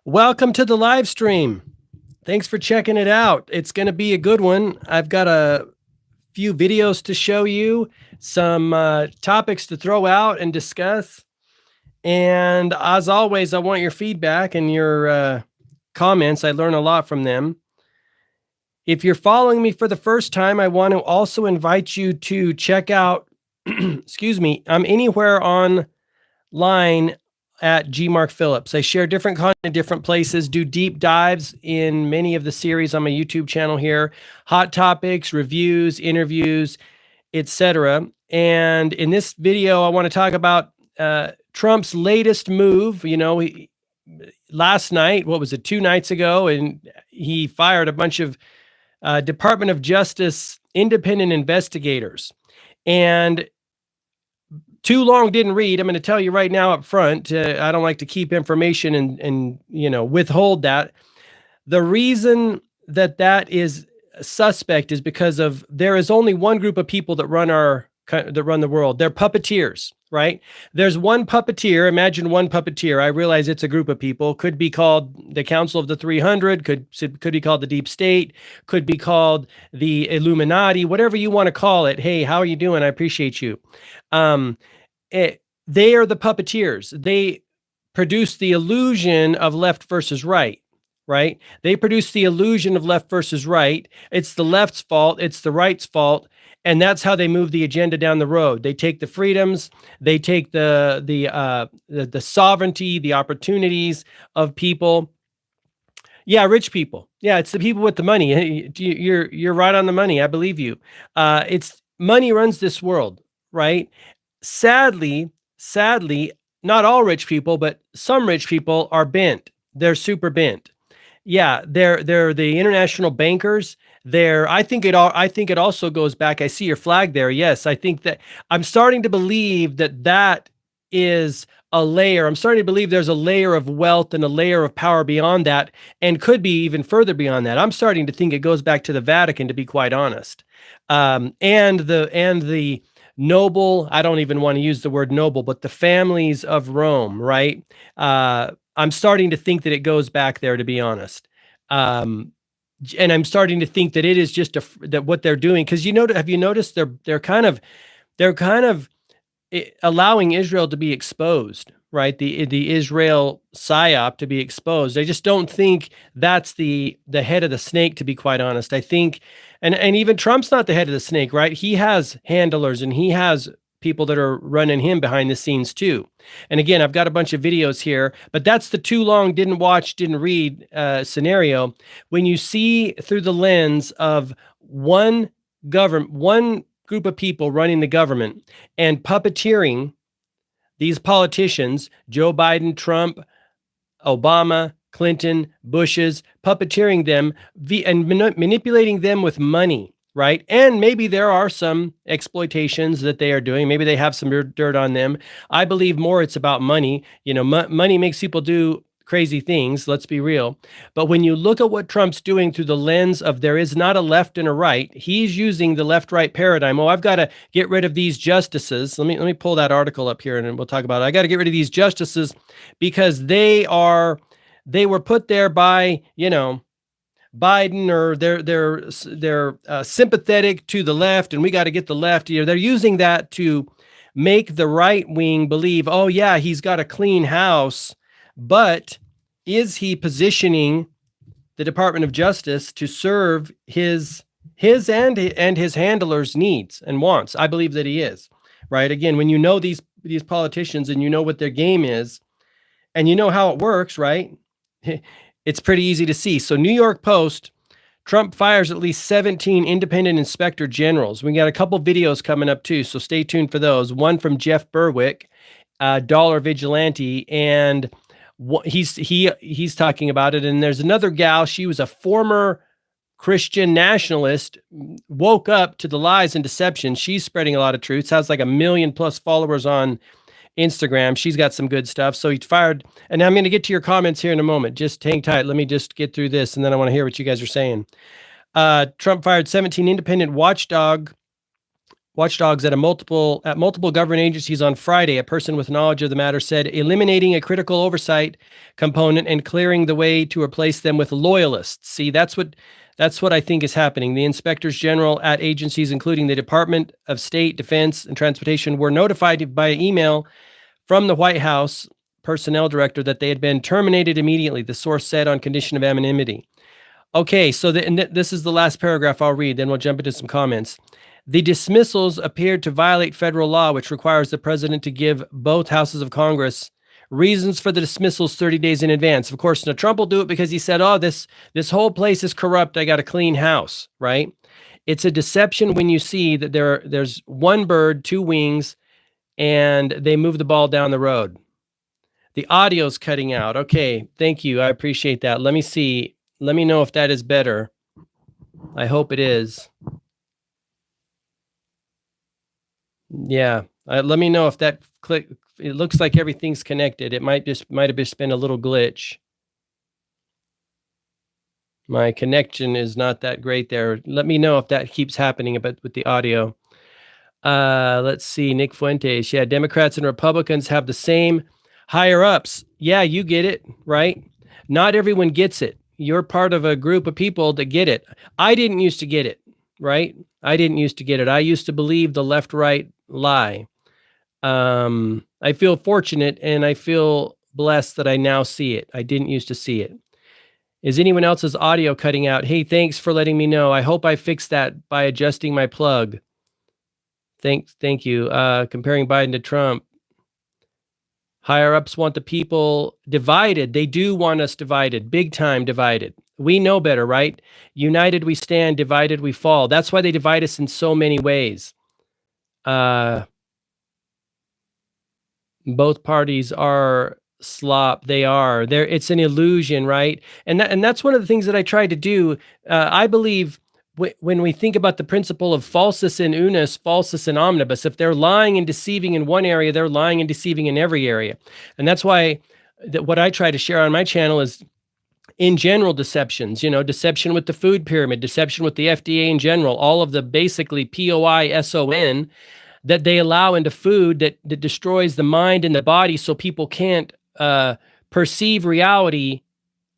Welcome to the live stream. Thanks for checking it out. It's going to be a good one. I've got a few videos to show you, some topics to throw out and discuss. And as always, I want your feedback and your comments. I learn a lot from them. If you're following me for the first time, I want to also invite you to check out, excuse me, I'm anywhere online at G. Mark Phillips. I share different content in different places, do deep dives in many of the series on my YouTube channel here, hot topics, reviews, interviews, etc. And in this video, I want to talk about Trump's latest move. You know, last night, what was it, 2 nights ago, and he fired a bunch of Department of Justice independent investigators. And too long didn't read. I'm going to tell you right now up front. I don't like to keep information and withhold that. The reason that is suspect is because of there is only one group of people that run the world. They're puppeteers, right? There's one puppeteer. Imagine one puppeteer. I realize it's a group of people. Could be called the Council of the 300. Could be called the Deep State. Could be called the Illuminati. Whatever you want to call it. Hey, how are you doing? I appreciate you. They are the puppeteers. They produce the illusion of left versus right, right? They produce the illusion of left versus right. It's the left's fault. It's the right's fault. And that's how they move the agenda down the road. They take the freedoms. They take the sovereignty, the opportunities of people. Yeah, rich people. Yeah, it's the people with the money. You're right on the money. I believe you. It's money runs this world, right? Sadly, not all rich people, but some rich people are bent. They're super bent. Yeah, they're the international bankers. I think it also goes back. I see your flag there. Yes, I think that I'm starting to believe that is a layer. I'm starting to believe there's a layer of wealth and a layer of power beyond that, and could be even further beyond that. I'm starting to think it goes back to the Vatican, to be quite honest, and the noble, I don't even want to use the word noble, but the families of Rome, right? I'm starting to think that it goes back there, to be honest. And I'm starting to think that it is just that what they're doing, because have you noticed they're kind of allowing Israel to be exposed, right? The Israel psyop to be exposed. I just don't think that's the head of the snake, to be quite honest. I think, and even Trump's not the head of the snake, right? He has handlers and he has people that are running him behind the scenes too. And again, I've got a bunch of videos here, but that's the too long, didn't watch, didn't read scenario. When you see through the lens of one group of people running the government and puppeteering these politicians, Joe Biden, Trump, Obama, Clinton, Bush's, puppeteering them and manipulating them with money, right? And maybe there are some exploitations that they are doing. Maybe they have some dirt on them. I believe more it's about money. Money makes people do crazy things, let's be real. But when you look at what Trump's doing through the lens of there is not a left and a right, he's using the left-right paradigm. Oh, I've got to get rid of these justices. Let me pull that article up here and we'll talk about it. I got to get rid of these justices because they were put there by, Biden, or they're sympathetic to the left, and we got to get the left. They're using that to make the right wing believe, oh yeah, he's got a clean house. But is he positioning the Department of Justice to serve his and his handlers' needs and wants? I believe that he is, right? Again, when you know these politicians and you know what their game is and you know how it works, right? It's pretty easy to see. So New York Post, Trump fires at least 17 independent inspector generals. We got a couple videos coming up too, so stay tuned for those. One from Jeff Berwick, Dollar Vigilante, and he's talking about it. And there's another gal, she was a former Christian nationalist, woke up to the lies and deception. She's spreading a lot of truth. Sounds like 1 million+ followers on Instagram. She's got some good stuff. So he fired, and I'm going to get to your comments here in a moment. Just hang tight. Let me just get through this, and then I want to hear what you guys are saying. Trump fired 17 independent watchdog watchdogs at multiple government agencies on Friday. A person with knowledge of the matter said eliminating a critical oversight component and clearing the way to replace them with loyalists. See, that's what I think is happening. The inspectors general at agencies, including the Department of State, Defense, and Transportation, were notified by email from the White House personnel director that they had been terminated immediately, the source said, on condition of anonymity. Okay, so this is the last paragraph I'll read, then we'll jump into some comments. The dismissals appeared to violate federal law, which requires the president to give both houses of Congress reasons for the dismissals 30 days in advance. Of course, now Trump will do it because he said, oh, this whole place is corrupt. I got a clean house, right? It's a deception when you see that there's one bird, two wings, and they move the ball down the road. The audio's cutting out. Okay, thank you. I appreciate that. Let me see. Let me know if that is better. I hope it is. Yeah. Let me know if that click. It looks like everything's connected. It might have just been a little glitch. My connection is not that great there. Let me know if that keeps happening with the audio. Let's see. Nick Fuentes. Yeah, Democrats and Republicans have the same higher ups. Yeah, you get it, right? Not everyone gets it. You're part of a group of people that get it. I didn't used to get it, right? I didn't used to get it. I used to believe the left-right lie. I feel fortunate and I feel blessed that I now see it. I didn't used to see it. Is anyone else's audio cutting out? Hey, thanks for letting me know. I hope I fixed that by adjusting my plug. Thank you. Comparing Biden to Trump. Higher ups want the people divided. They do want us divided, big time divided. We know better, right? United we stand, divided we fall. That's why they divide us in so many ways. Both parties are slop. They are. It's an illusion, right? And that's one of the things that I try to do. I believe when we think about the principle of falsus in unus, falsus in omnibus, if they're lying and deceiving in one area, they're lying and deceiving in every area. And that's why what I try to share on my channel is, in general, deceptions, deception with the food pyramid, deception with the FDA in general, all of the basically POISON that they allow into food that destroys the mind and the body so people can't perceive reality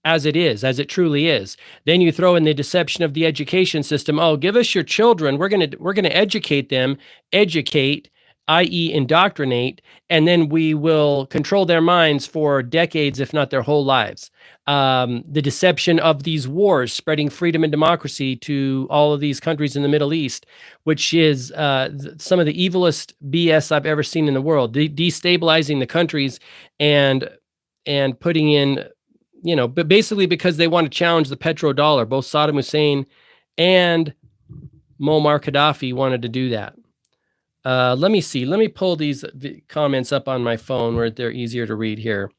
as it truly is. Then you throw in the deception of the education system. Oh, give us your children. We're going to educate them, i.e. indoctrinate, and then we will control their minds for decades, if not their whole lives. The deception of these wars, spreading freedom and democracy to all of these countries in the Middle East, which is some of the evilest BS I've ever seen in the world. Destabilizing the countries and putting in, but basically because they want to challenge the petrodollar. Both Saddam Hussein and Muammar Gaddafi wanted to do that. Let me see. Let me pull these comments up on my phone where they're easier to read here.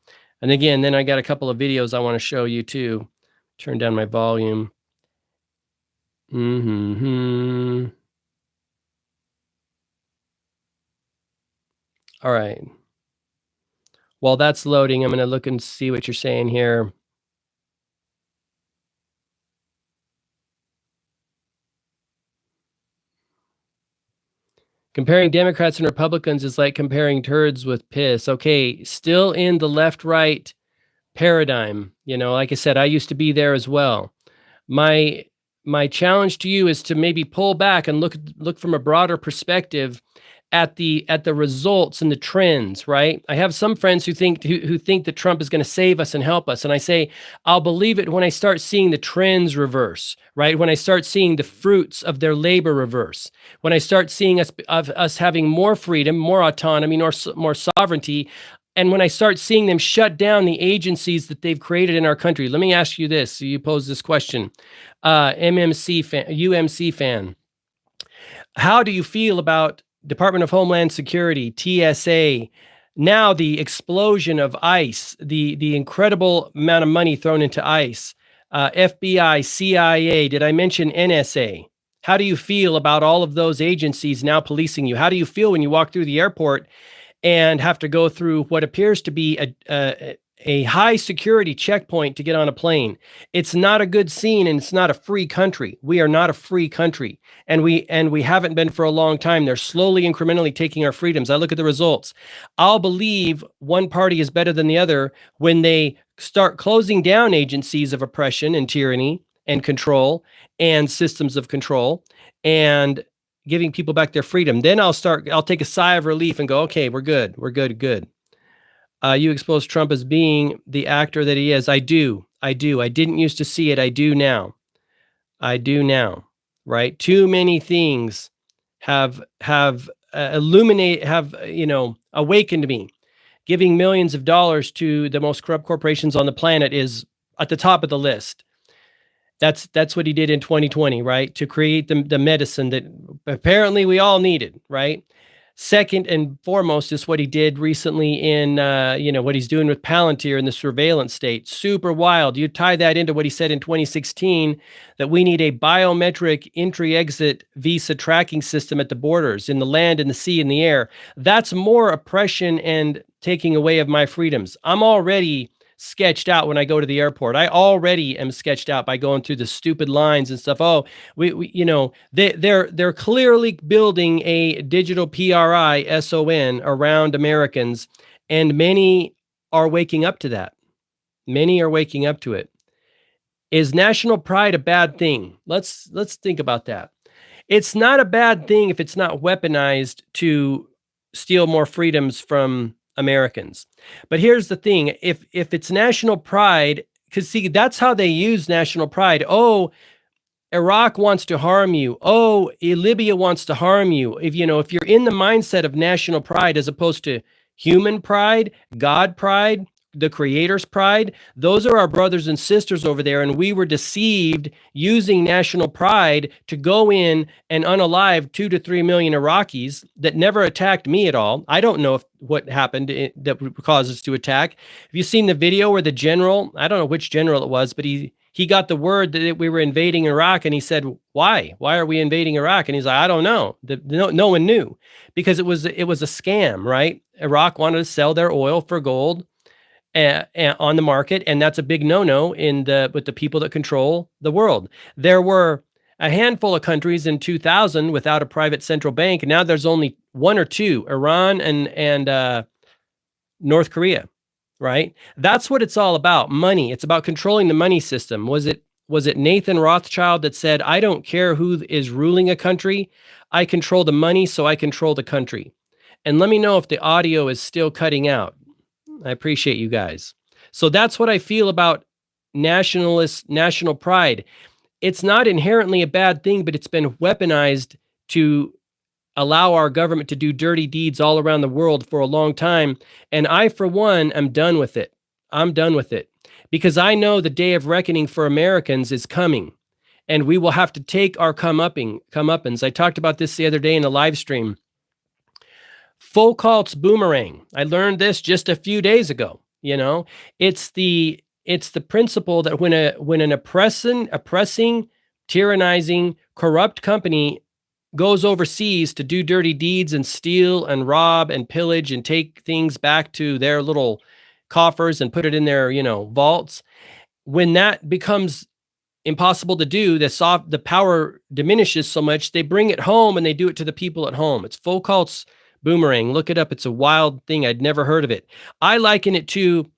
And again, then I got a couple of videos I want to show you too. Turn down my volume. All right. While that's loading, I'm going to look and see what you're saying here. Comparing Democrats and Republicans is like comparing turds with piss. Okay, still in the left-right paradigm. Like I said, I used to be there as well. My challenge to you is to maybe pull back and look from a broader perspective at the results and the trends, right? I have some friends who think that Trump is going to save us and help us, and I say I'll believe it when I start seeing the trends reverse, right? When I start seeing the fruits of their labor reverse, when I start seeing us having more freedom, more autonomy, more sovereignty, and when I start seeing them shut down the agencies that they've created in our country. Let me ask you this. So you pose this question, UMC fan. How do you feel about Department of Homeland Security, TSA, now the explosion of ICE, the incredible amount of money thrown into ICE, FBI, CIA, did I mention NSA? How do you feel about all of those agencies now policing you? How do you feel when you walk through the airport and have to go through what appears to be a high security checkpoint to get on a plane. It's not a good scene, and it's not a free country. We are not a free country, and we haven't been for a long time. They're slowly, incrementally taking our freedoms. I look at the results. I'll believe one party is better than the other when they start closing down agencies of oppression and tyranny and control and systems of control and giving people back their freedom. Then I'll take a sigh of relief and go, okay, we're good. We're good. Good. You expose Trump as being the actor that he is. I do. I do. I didn't used to see it. I do now. I do now. Right? Too many things have awakened me. Giving millions of dollars to the most corrupt corporations on the planet is at the top of the list. That's what he did in 2020, right? To create the medicine that apparently we all needed, right? Second and foremost is what he did recently in, what he's doing with Palantir in the surveillance state. Super wild. You tie that into what he said in 2016, that we need a biometric entry-exit visa tracking system at the borders, in the land, in the sea, in the air. That's more oppression and taking away of my freedoms. I'm already sketched out when I go to the airport. I already am sketched out by going through the stupid lines and stuff. Oh, they're clearly building a digital PRISON around Americans, and many are waking up to that. Many are waking up to it. Is national pride a bad thing? Let's think about that. It's not a bad thing if it's not weaponized to steal more freedoms from Americans. But here's the thing, if it's national pride, because see, that's how they use national pride. Oh, Iraq wants to harm you. Oh, Libya wants to harm you. If you're in the mindset of national pride as opposed to human pride, God pride, the creator's pride, those are our brothers and sisters over there, and we were deceived using national pride to go in and unalive 2 to 3 million Iraqis that never attacked me at all. I don't know what happened that caused us to attack. Have you seen the video where the general, I don't know which general it was, but he got the word that we were invading Iraq, and he said, why are we invading Iraq? And he's like, I don't know. No one knew, because it was a scam, right? Iraq wanted to sell their oil for gold on the market, and that's a big no-no with the people that control the world. There were a handful of countries in 2000 without a private central bank. Now there's only one or two: Iran and North Korea. Right? That's what it's all about. Money. It's about controlling the money system. Was it Nathan Rothschild that said, "I don't care who is ruling a country. I control the money, so I control the country." And let me know if the audio is still cutting out. I appreciate you guys. So that's what I feel about national pride. It's not inherently a bad thing, but it's been weaponized to allow our government to do dirty deeds all around the world for a long time. And I, for one, am done with it. I'm done with it, because I know the day of reckoning for Americans is coming, and we will have to take our comeuppance. I talked about this the other day in the live stream. Foucault's boomerang. I learned this just a few days ago. It's the principle that when an oppressing, tyrannizing, corrupt company goes overseas to do dirty deeds and steal and rob and pillage and take things back to their little coffers and put it in their vaults, when that becomes impossible to do, the power diminishes so much, they bring it home and they do it to the people at home. It's Foucault's boomerang. Look it up. It's a wild thing. I'd never heard of it. I liken it to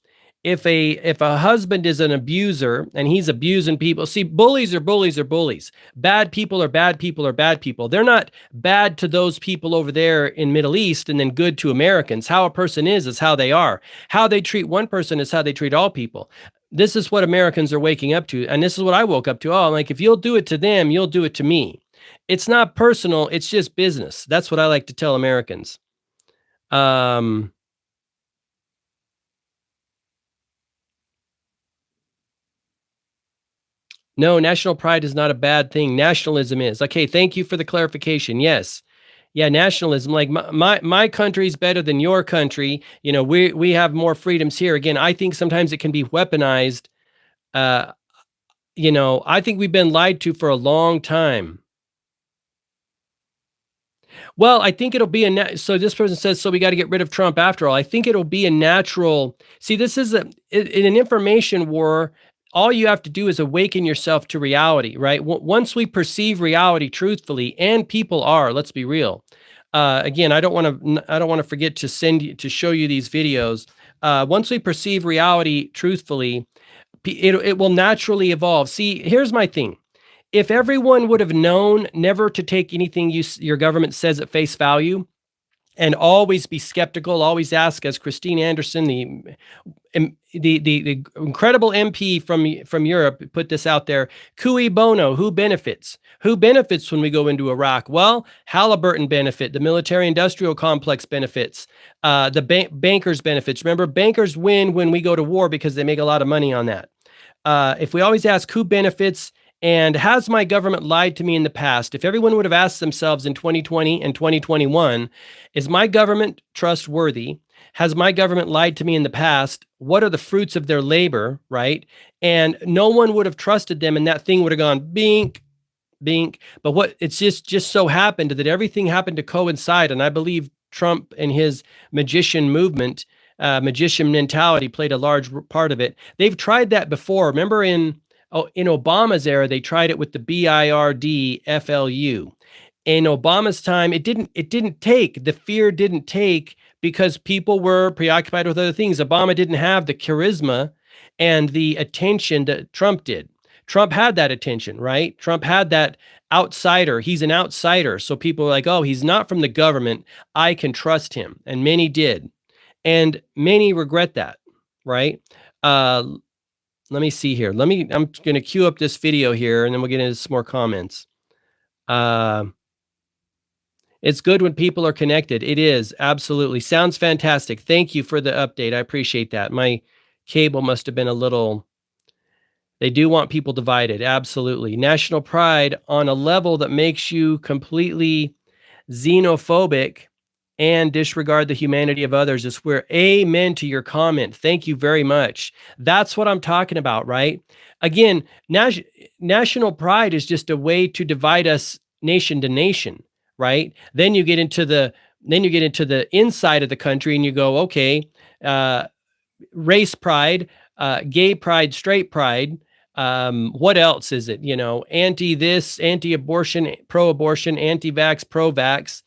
if a husband is an abuser and he's abusing people. See, bullies are bullies. Bad people are bad people. They're not bad to those people over there in Middle East and then good to Americans. How a person is how they are. How they treat one person is how they treat all people. This is what Americans are waking up to. And this is what I woke up to. Oh, I'm like, if you'll do it to them, you'll do it to me. It's not personal. It's just business. That's what I like to tell Americans. No, national pride is not a bad thing. Nationalism is. Okay, thank you for the clarification. Yes. Yeah, nationalism, like my country's better than your country. We have more freedoms here. Again, I think sometimes it can be weaponized. I think we've been lied to for a long time. Well, I think it'll be so this person says, so we got to get rid of Trump after all. I think it'll be a natural. See, this is in an information war. All you have to do is awaken yourself to reality, right? Once we perceive reality truthfully, and people are, let's be real. Again, I don't want to forget to show you these videos. Once we perceive reality truthfully, it will naturally evolve. See, here's my thing. If everyone would have known never to take anything your government says at face value, and always be skeptical, always ask, as Christine Anderson, the incredible MP from Europe, put this out there: cui bono, who benefits? Who benefits when we go into Iraq? Well, Halliburton benefit, the military-industrial complex benefits, the bankers benefits. Remember, bankers win when we go to war because they make a lot of money on that. If we always ask who benefits, and has my government lied to me in the past? If everyone would have asked themselves in 2020 and 2021, is my government trustworthy? Has my government lied to me in the past? What are the fruits of their labor, right? And no one would have trusted them, and that thing would have gone bink, bink. But what it's just so happened that everything happened to coincide, and I believe Trump and his magician movement, magician mentality played a large part of it. They've tried that before. Remember in Obama's era, they tried it with the BIRDFLU. In Obama's time, it didn't take. The fear didn't take because people were preoccupied with other things. Obama didn't have the charisma and the attention that Trump did. Trump had that attention, right? Trump had that outsider. He's an outsider. So people were like, oh, he's not from the government. I can trust him. And many did. And many regret that, right? Let me see here. I'm going to queue up this video here, and then we'll get into some more comments. It's good when people are connected. It is, absolutely. Sounds fantastic. Thank you for the update. I appreciate that. My cable must have been a little... They do want people divided. Absolutely. National pride on a level that makes you completely xenophobic and disregard the humanity of others is where, amen to your comment. Thank you very much. That's what I'm talking about, right? Again, national pride is just a way to divide us nation to nation, right? Then you get into the inside of the country and you go, okay, race pride, gay pride, straight pride. What else is it? Anti this, anti-abortion, pro-abortion, anti-vax, pro-vax.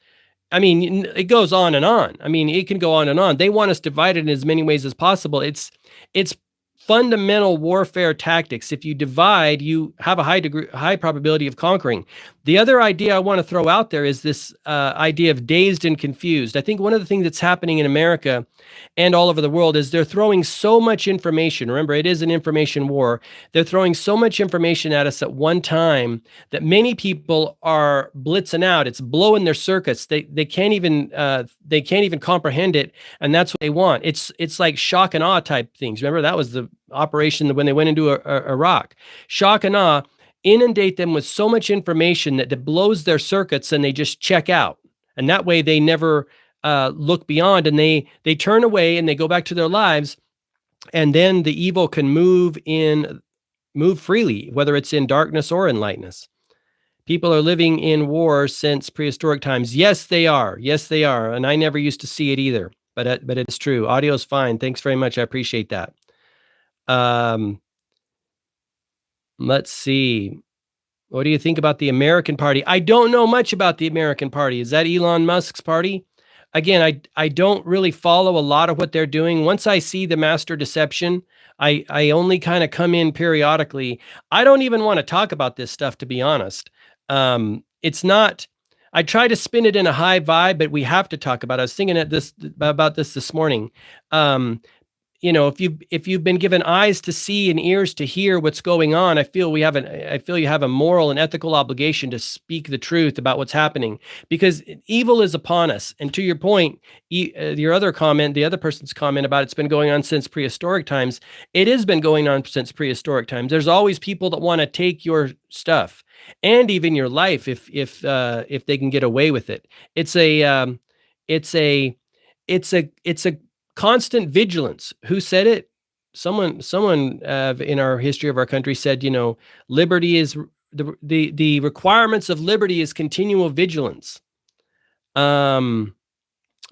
I mean, it goes on and on. I mean, it can go on and on. They want us divided in as many ways as possible. It's fundamental warfare tactics. If you divide, you have a high probability of conquering. The other idea I want to throw out there is this idea of dazed and confused. I think one of the things that's happening in America and all over the world is they're throwing so much information. Remember, it is an information war. They're throwing so much information at us at one time that many people are blitzing out. It's blowing their circuits. They can't even comprehend it, and that's what they want. It's like shock and awe type things. Remember, that was the operation when they went into Iraq. Shock and awe. Inundate them with so much information that blows their circuits, and they just check out. And that way they never look beyond, and they turn away and they go back to their lives. And then the evil can move freely, whether it's in darkness or in lightness. People are living in war since prehistoric times. Yes, they are. Yes, they are. And I never used to see it either, but it's true. Audio's fine. Thanks very much. I appreciate that. Let's see. What do you think about the American Party? I don't know much about the American Party. Is that Elon Musk's party? Again, I don't really follow a lot of what they're doing. Once I see the master deception, I only kind of come in periodically. I don't even want to talk about this stuff, to be honest. It's not... I try to spin it in a high vibe, but we have to talk about it. I was thinking about this morning. If you've been given eyes to see and ears to hear what's going on, I feel you have a moral and ethical obligation to speak the truth about what's happening, because evil is upon us. And to your point, your other comment, the other person's comment about it's been going on since prehistoric times, it has been going on since prehistoric times. There's always people that want to take your stuff and even your life if they can get away with it. It's a constant vigilance. Who said it? Someone in our history of our country said, liberty is the requirements of liberty is continual vigilance. All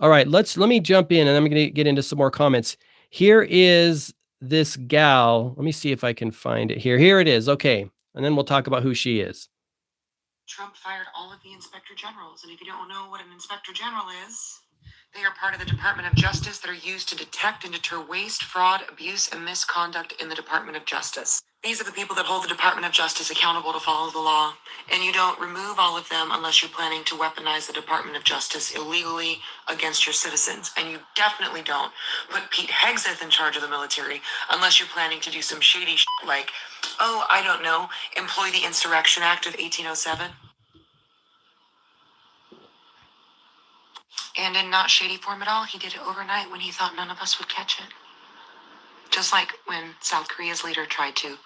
right, let me jump in and I'm going to get into some more comments. Here is this gal. Let me see if I can find it here. Here it is. Okay. And then we'll talk about who she is. Trump fired all of the inspector generals. And if you don't know what an inspector general is, they are part of the Department of Justice that are used to detect and deter waste, fraud, abuse, and misconduct in the Department of Justice. These are the people that hold the Department of Justice accountable to follow the law. And you don't remove all of them unless you're planning to weaponize the Department of Justice illegally against your citizens. And you definitely don't put Pete Hegseth in charge of the military unless you're planning to do some shady shit like, oh, I don't know, employ the Insurrection Act of 1807. And in not shady form at all, he did it overnight when he thought none of us would catch it. Just like when South Korea's leader tried to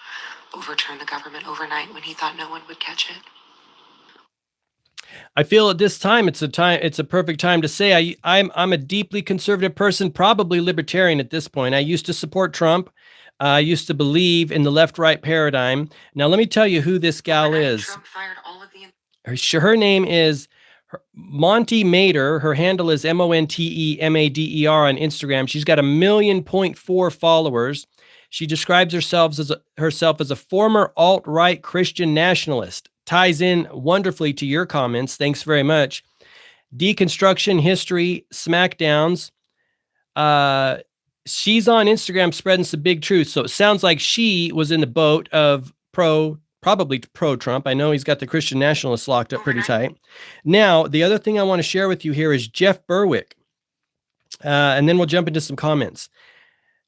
overturn the government overnight when he thought no one would catch it. I feel at this time it's a perfect time to say I'm a deeply conservative person, probably libertarian at this point. I used to support Trump. I used to believe in the left-right paradigm. Now let me tell you who this gal is. Trump fired all of the her name is Monty Mader. Her handle is MONTEMADER on Instagram. She's got 1.4 million followers. She describes herself as a former alt-right Christian nationalist. Ties in wonderfully to your comments. Thanks very much. Deconstruction, history, smackdowns. She's on Instagram spreading some big truths. So it sounds like she was in the boat of probably pro-Trump. I know he's got the Christian nationalists locked up pretty tight. Now, the other thing I want to share with you here is Jeff Berwick. And then we'll jump into some comments.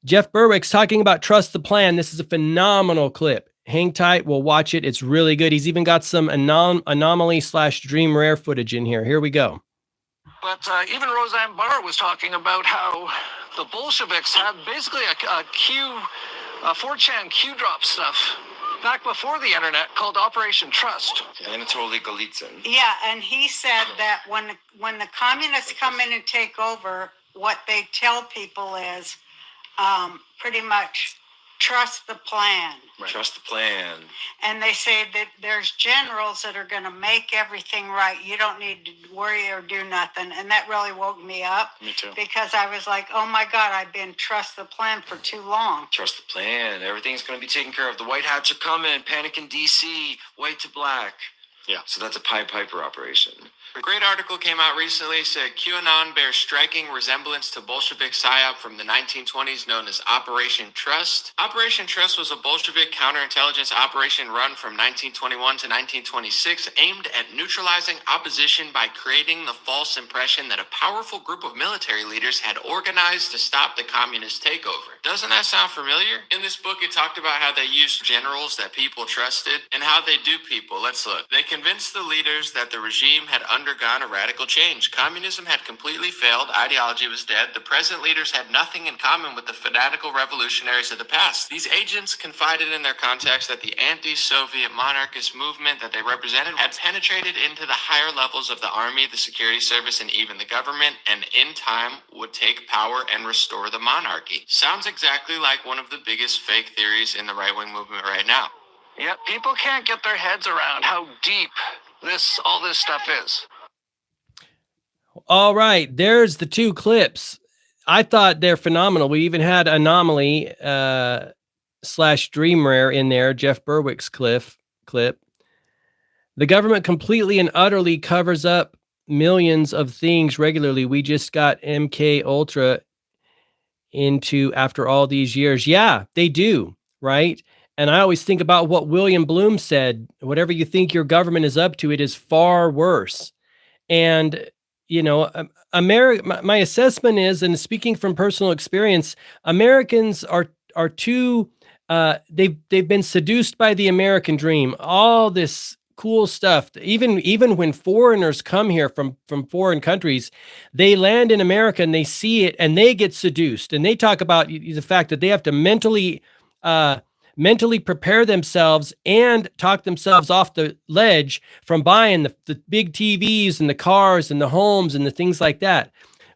Jeff Berwick's talking about Trust the Plan. This is a phenomenal clip. Hang tight. We'll watch it. It's really good. He's even got some anomaly/dream rare footage in here. Here we go. But even Roseanne Barr was talking about how the Bolsheviks had basically a 4chan Q drop stuff back before the internet called Operation Trust. Anatoly Golitsyn. Yeah, and he said that when the communists come in and take over, what they tell people is pretty much trust the plan. Right. Trust the plan. And they say that there's generals that are going to make everything right. You don't need to worry or do nothing. And that really woke me up. Me too. Because I was like, oh my God, I've been trust the plan for too long. Trust the plan. Everything's going to be taken care of. The white hats are coming. Panic in D.C. White to black. Yeah. So that's a Pied Piper operation. A great article came out recently, said QAnon bears striking resemblance to Bolshevik PSYOP from the 1920s known as Operation Trust. Operation Trust was a Bolshevik counterintelligence operation run from 1921 to 1926 aimed at neutralizing opposition by creating the false impression that a powerful group of military leaders had organized to stop the communist takeover. Doesn't that sound familiar? In this book, it talked about how they used generals that people trusted and how they do people. Let's look. They convinced the leaders that the regime had undergone a radical change. Communism had completely failed. Ideology was dead. The present leaders had nothing in common with the fanatical revolutionaries of the past. These agents confided in their contacts that the anti-Soviet monarchist movement that they represented had penetrated into the higher levels of the army, the security service, and even the government, and in time would take power and restore the monarchy. Sounds exactly like one of the biggest fake theories in the right-wing movement right now. Yeah, people can't get their heads around how deep all this stuff is. All right, there's the two clips. I thought they're phenomenal. We even had Anomaly /Dream Rare in there, Jeff Berwick's clip. The government completely and utterly covers up millions of things regularly. We just got MK Ultra into after all these years. Yeah, they do, right? And I always think about what William Bloom said, whatever you think your government is up to, it is far worse. And, you know, my assessment is, and speaking from personal experience, Americans are too, they've been seduced by the American dream, all this cool stuff. Even when foreigners come here from foreign countries, they land in America and they see it and they get seduced. And they talk about the fact that they have to mentally prepare themselves and talk themselves off the ledge from buying the big TVs and the cars and the homes and the things like that.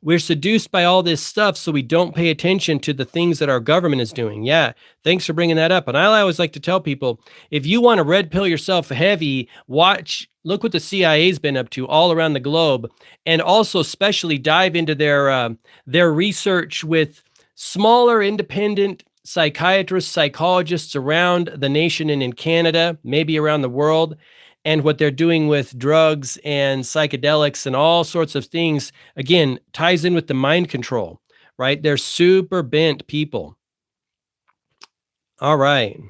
We're seduced by all this stuff, so we don't pay attention to the things that our government is doing. Yeah, thanks for bringing that up. And I always like to tell people, if you want to red pill yourself heavy, look what the CIA's been up to all around the globe, and also especially dive into their research with smaller independent psychiatrists, psychologists around the nation and in Canada, maybe around the world, and what they're doing with drugs and psychedelics and all sorts of things, again, ties in with the mind control, right? They're super bent people. All right.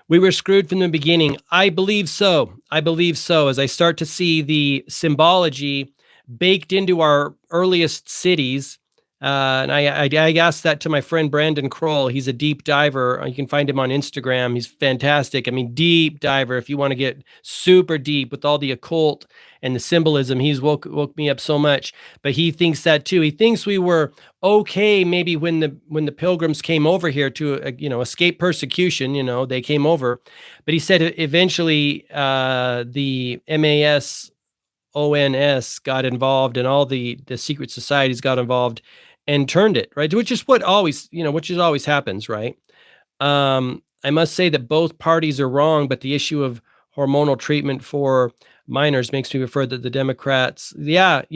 We were screwed from the beginning. I believe so. As I start to see the symbology baked into our earliest cities. And I asked that to my friend Brandon Kroll. He's a deep diver. You can find him on Instagram. He's fantastic. I mean, deep diver. If you want to get super deep with all the occult and the symbolism, he's woke me up so much. But he thinks that too. He thinks we were okay maybe when the pilgrims came over here to escape persecution. They came over, but he said eventually the MASONS got involved, and all the secret societies got involved and turned it, right? Which is always happens, right? I must say that both parties are wrong, but the issue of hormonal treatment for minors makes me refer that the Democrats, that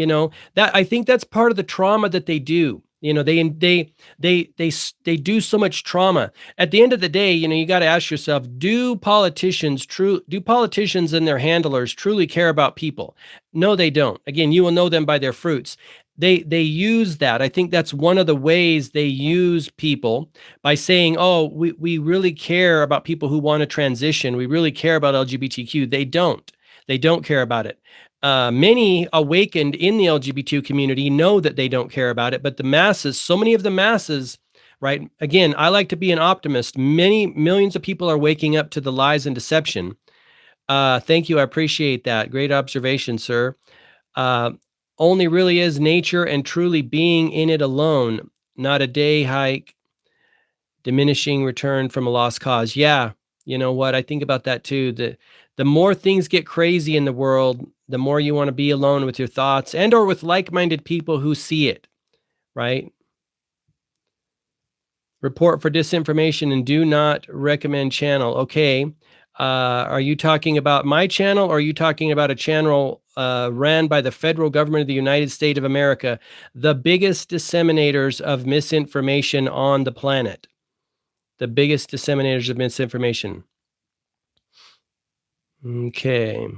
I think that's part of the trauma that they do. They do so much trauma. At the end of the day, you got to ask yourself, do politicians and their handlers truly care about people? No, they don't. Again, you will know them by their fruits. They use that. I think that's one of the ways they use people, by saying, oh, we really care about people who want to transition. We really care about LGBTQ. They don't care about it. Many awakened in the LGBT community know that they don't care about it, but the masses, so many of the masses, right? Again, I like to be an optimist. Many millions of people are waking up to the lies and deception. Thank you. I appreciate that. Great observation, sir. Only really is nature and truly being in it alone, not a day hike, diminishing return from a lost cause. Yeah. You know what? I think about that too. The more things get crazy in the world, the more you want to be alone with your thoughts and or with like-minded people who see it, right? Report for disinformation and do not recommend channel. Okay. Are you talking about my channel, or are you talking about a channel ran by the federal government of the United States of America, the biggest disseminators of misinformation on the planet? The biggest disseminators of misinformation. Okay.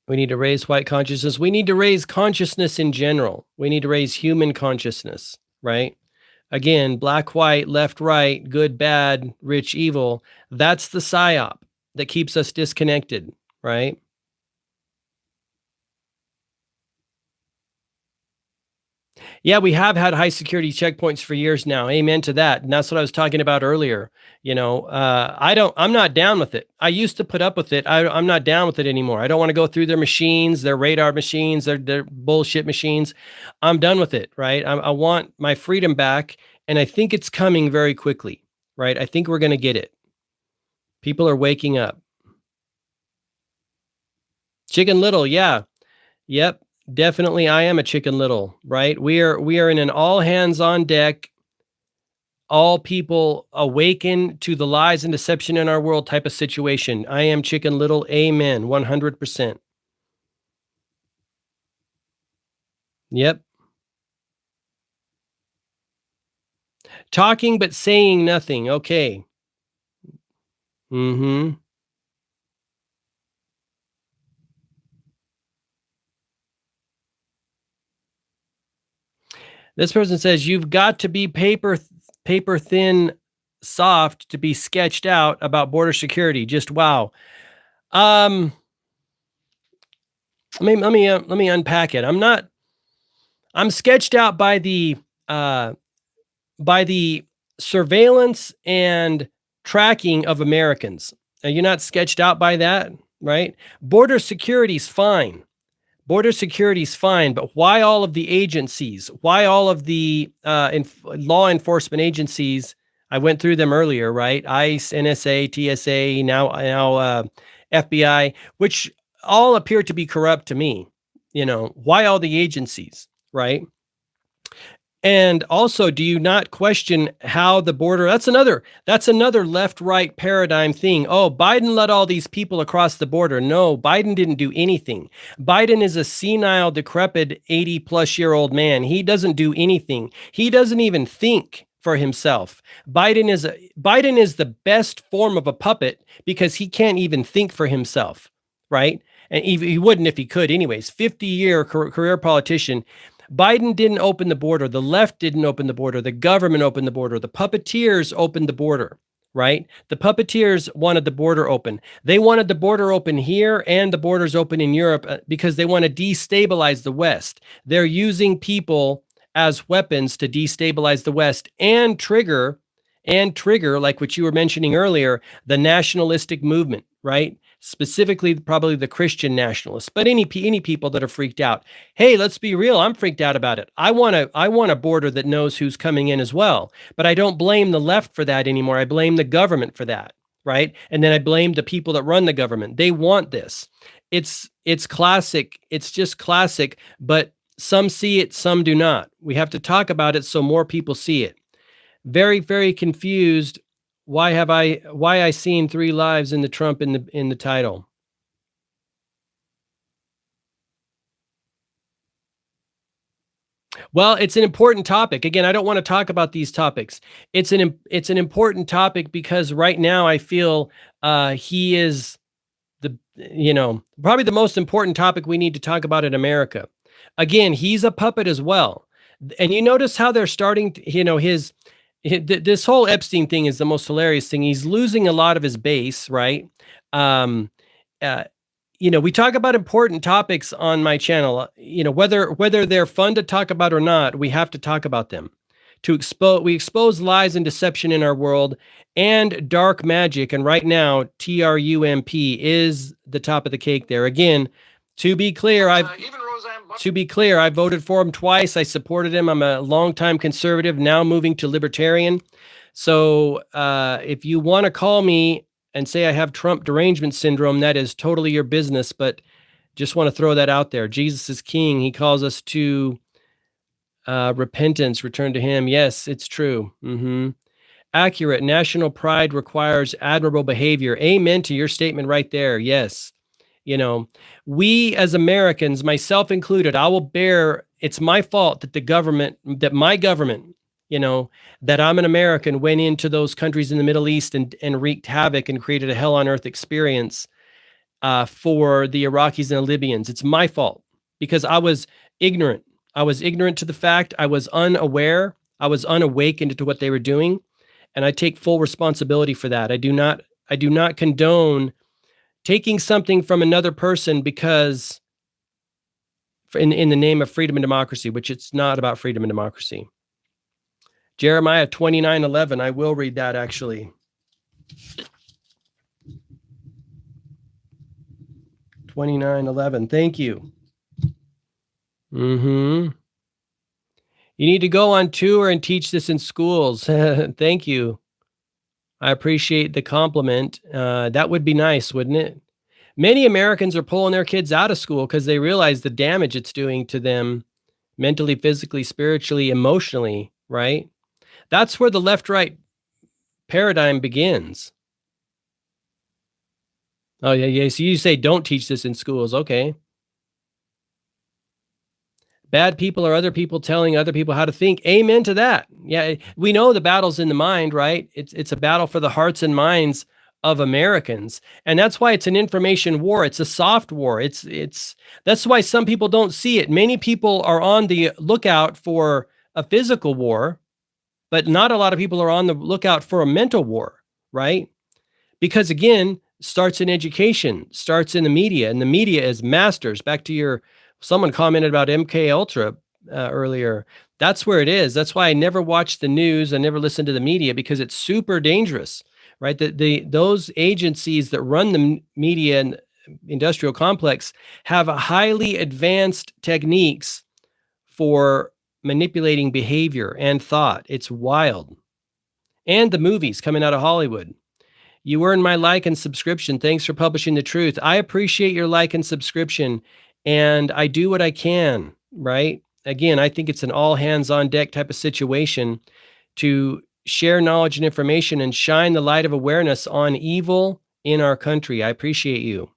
We need to raise white consciousness. We need to raise consciousness in general. We need to raise human consciousness, right? Again, black, white, left, right, good, bad, rich, evil. That's the psyop that keeps us disconnected, right? Yeah, we have had high security checkpoints for years now. Amen to that. And that's what I was talking about earlier. I'm not down with it. I used to put up with it. I'm not down with it anymore. I don't want to go through their machines, their radar machines, their bullshit machines. I'm done with it, right? I want my freedom back. And I think it's coming very quickly, right? I think we're going to get it. People are waking up. Chicken Little, yeah. Yep. Definitely, I am a Chicken Little, right? We are in an all hands on deck, all people awaken to the lies and deception in our world type of situation. I am Chicken Little. Amen. 100%. Yep. Talking but saying nothing. Okay. Mm-hmm. This person says, you've got to be paper thin soft to be sketched out about border security. Just wow. Let me unpack it. I'm sketched out by the surveillance and tracking of Americans. Are you not sketched out by that, right? Border security's fine. Border security is fine, but why all of the agencies? Why all of the law enforcement agencies? I went through them earlier, right? ICE, NSA, TSA, now FBI, which all appear to be corrupt to me. Why all the agencies, right? And also, do you not question how the border? That's another left-right paradigm thing. Oh, Biden let all these people across the border. No, Biden didn't do anything. Biden is a senile, decrepit 80-plus-year-old man. He doesn't do anything. He doesn't even think for himself. Biden is the best form of a puppet because he can't even think for himself, right? And he wouldn't if he could anyways. 50-year career politician. Biden didn't open the border. The left didn't open the border. The government opened the border. The puppeteers opened the border, right? The puppeteers wanted the border open. They wanted the border open here and the borders open in Europe because they want to destabilize the West. They're using people as weapons to destabilize the West and trigger, like what you were mentioning earlier, the nationalistic movement, right? Specifically, probably the Christian nationalists, but any people that are freaked out. Hey, let's be real. I'm freaked out about it. I want a border that knows who's coming in as well. But I don't blame the left for that anymore. I blame the government for that, right? And then I blame the people that run the government. They want this. It's classic. It's just classic. But some see it, some do not. We have to talk about it so more people see it. Very, very confused. Why I seen 3 lives in the Trump in the title? Well, it's an important topic. Again, I don't want to talk about these topics. It's an important topic because right now I feel he is probably the most important topic we need to talk about in America. Again, he's a puppet as well. And you notice how they're starting to, this whole Epstein thing is the most hilarious thing. He's losing a lot of his base, right? We talk about important topics on my channel. Whether they're fun to talk about or not, we have to talk about them. We expose lies and deception in our world and dark magic. And right now, Trump is the top of the cake there. Again, to be clear, I voted for him twice. I supported him. I'm a longtime conservative, now moving to libertarian. So if you want to call me and say I have Trump derangement syndrome, that is totally your business. But just want to throw that out there. Jesus is king. He calls us to repentance, return to him. Yes, it's true. Accurate. National pride requires admirable behavior. Amen to your statement right there. Yes. We as Americans, myself included, I will bear, it's my fault that my government, that I'm an American, went into those countries in the Middle East and wreaked havoc and created a hell on earth experience for the Iraqis and the Libyans. It's my fault because I was ignorant. I was ignorant to the fact. I was unaware. I was unawakened to what they were doing. And I take full responsibility for that. I do not condone taking something from another person because in the name of freedom and democracy, which it's not about freedom and democracy. Jeremiah 29:11. I will read that actually. 29:11. Thank you. You need to go on tour and teach this in schools. Thank you. I appreciate the compliment. That would be nice, wouldn't it? Many Americans are pulling their kids out of school because they realize the damage it's doing to them mentally, physically, spiritually, emotionally, right? That's where the left-right paradigm begins. Oh, yeah. So you say don't teach this in schools. Okay. Bad people are other people telling other people how to think. Amen to that. Yeah, we know the battle's in the mind, right? It's a battle for the hearts and minds of Americans. And that's why it's an information war. It's a soft war. That's why some people don't see it. Many people are on the lookout for a physical war, but not a lot of people are on the lookout for a mental war, right? Because again, starts in education, starts in the media, and the media is masters. Back to someone commented about MK Ultra earlier. That's where it is. That's why I never watch the news. I never listen to the media because it's super dangerous, right? Those agencies that run the media and industrial complex have highly advanced techniques for manipulating behavior and thought. It's wild. And the movies coming out of Hollywood. You earn my like and subscription. Thanks for publishing the truth. I appreciate your like and subscription, and I do what I can, right? Again, I think it's an all hands on deck type of situation to share knowledge and information and shine the light of awareness on evil in our country. I appreciate you.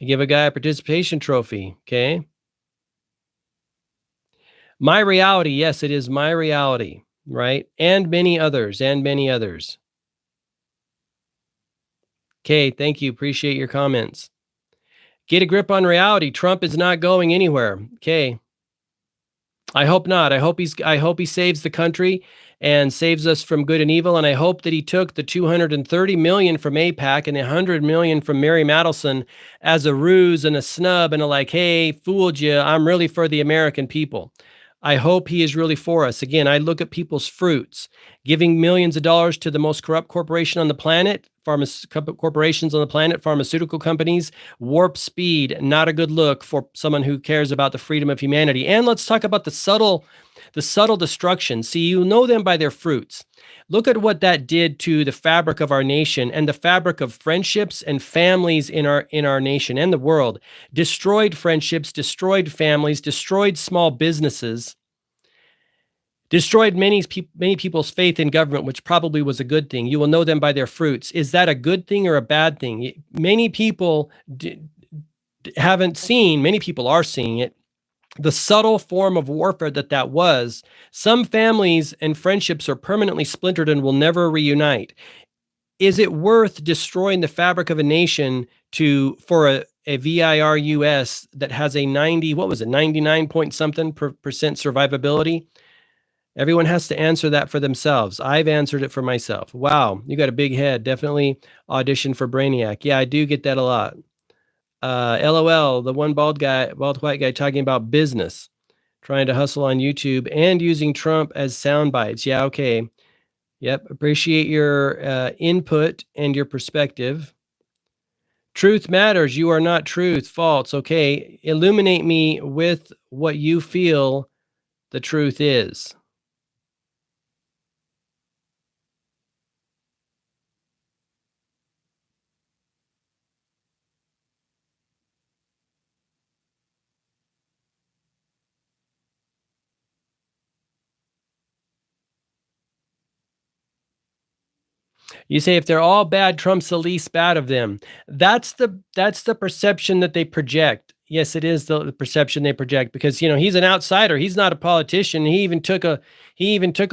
Give a guy a participation trophy, okay? My reality, yes, it is my reality, right? And many others, and many others. Okay, thank you. Appreciate your comments. Get a grip on reality. Trump is not going anywhere. Okay. I hope not. I hope he saves the country and saves us from good and evil. And I hope that he took the 230 million from AIPAC and the 100 million from Mary Madelson as a ruse and a snub and a like, hey, fooled you. I'm really for the American people. I hope he is really for us. Again, I look at people's fruits, giving millions of dollars to the most corrupt corporation on the planet, corporations on the planet, pharmaceutical companies, warp speed, not a good look for someone who cares about the freedom of humanity. And let's talk about the subtle destruction. See, you know them by their fruits. Look at what that did to the fabric of our nation and the fabric of friendships and families in our nation and the world. Destroyed friendships, destroyed families, destroyed small businesses, destroyed many people's faith in government, which probably was a good thing. You will know them by their fruits. Is that a good thing or a bad thing? Many people haven't seen, many people are seeing it, the subtle form of warfare that was. Some families and friendships are permanently splintered and will never reunite. Is it worth destroying the fabric of a nation for a VIRUS that has a 99 point something percent survivability? Everyone has to answer that for themselves. I've answered it for myself. Wow, you got a big head. Definitely audition for Brainiac. Yeah, I do get that a lot. LOL, the one bald white guy talking about business, trying to hustle on YouTube and using Trump as sound bites. Yeah, okay. Yep, appreciate your input and your perspective. Truth matters. You are not truth. False. Okay, illuminate me with what you feel the truth is. You say if they're all bad, Trump's the least bad of them. That's the perception that they project. Yes, it is the perception they project because he's an outsider. He's not a politician. He even took a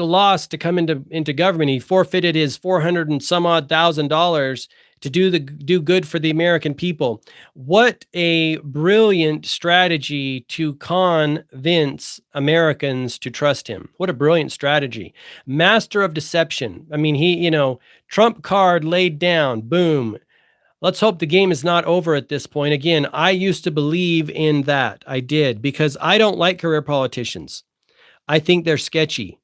loss to come into government. He forfeited his 400 and some odd $1,000 to do good for the American people. What a brilliant strategy to convince Americans to trust him. What a brilliant strategy. Master of deception. I mean, Trump card laid down, boom. Let's hope the game is not over at this point. Again, I used to believe in that. I did because I don't like career politicians. I think they're sketchy.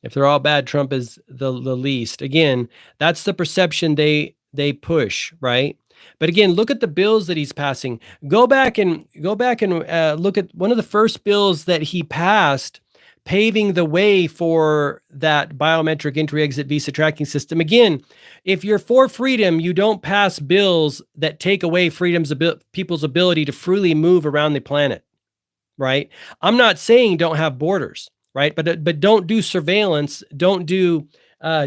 If they're all bad, Trump is the least. Again, that's the perception they push, right? But again, look at the bills that he's passing. Go back and look at one of the first bills that he passed, paving the way for that biometric entry-exit visa tracking system. Again, if you're for freedom, you don't pass bills that take away people's ability to freely move around the planet, right? I'm not saying don't have borders, right? But don't do surveillance, don't do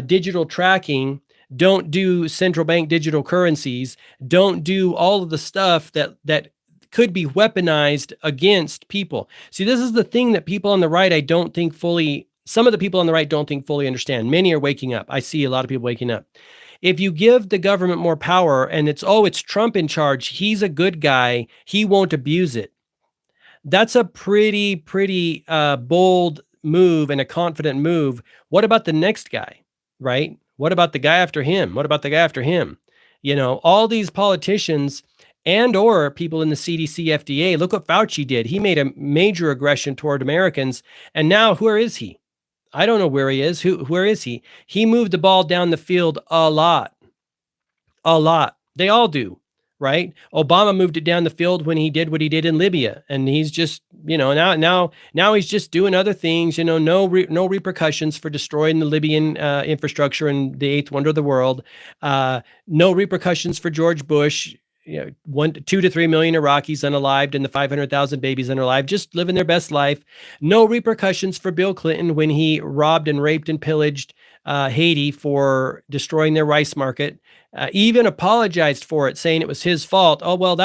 digital tracking, don't do central bank digital currencies, don't do all of the stuff that could be weaponized against people. See, this is the thing that people on the right, some of the people on the right don't think fully understand. Many are waking up. I see a lot of people waking up. If you give the government more power and it's Trump in charge, he's a good guy, he won't abuse it. That's a pretty bold move and a confident move. What about the next guy, right? What about the guy after him? What about the guy after him? All these politicians and or people in the CDC, FDA, look what Fauci did. He made a major aggression toward Americans. And now where is he? I don't know where he is. Where is he? He moved the ball down the field a lot. They all do. right? Obama moved it down the field when he did what he did in Libya, and he's just, now he's just doing other things. No repercussions for destroying the Libyan infrastructure and the eighth wonder of the world. No repercussions for George Bush. 2 to 3 million Iraqis unalived and the 500,000 babies unalived, just living their best life. No repercussions for Bill Clinton when he robbed and raped and pillaged Haiti for destroying their rice market. Even apologized for it, saying it was his fault. Oh, well,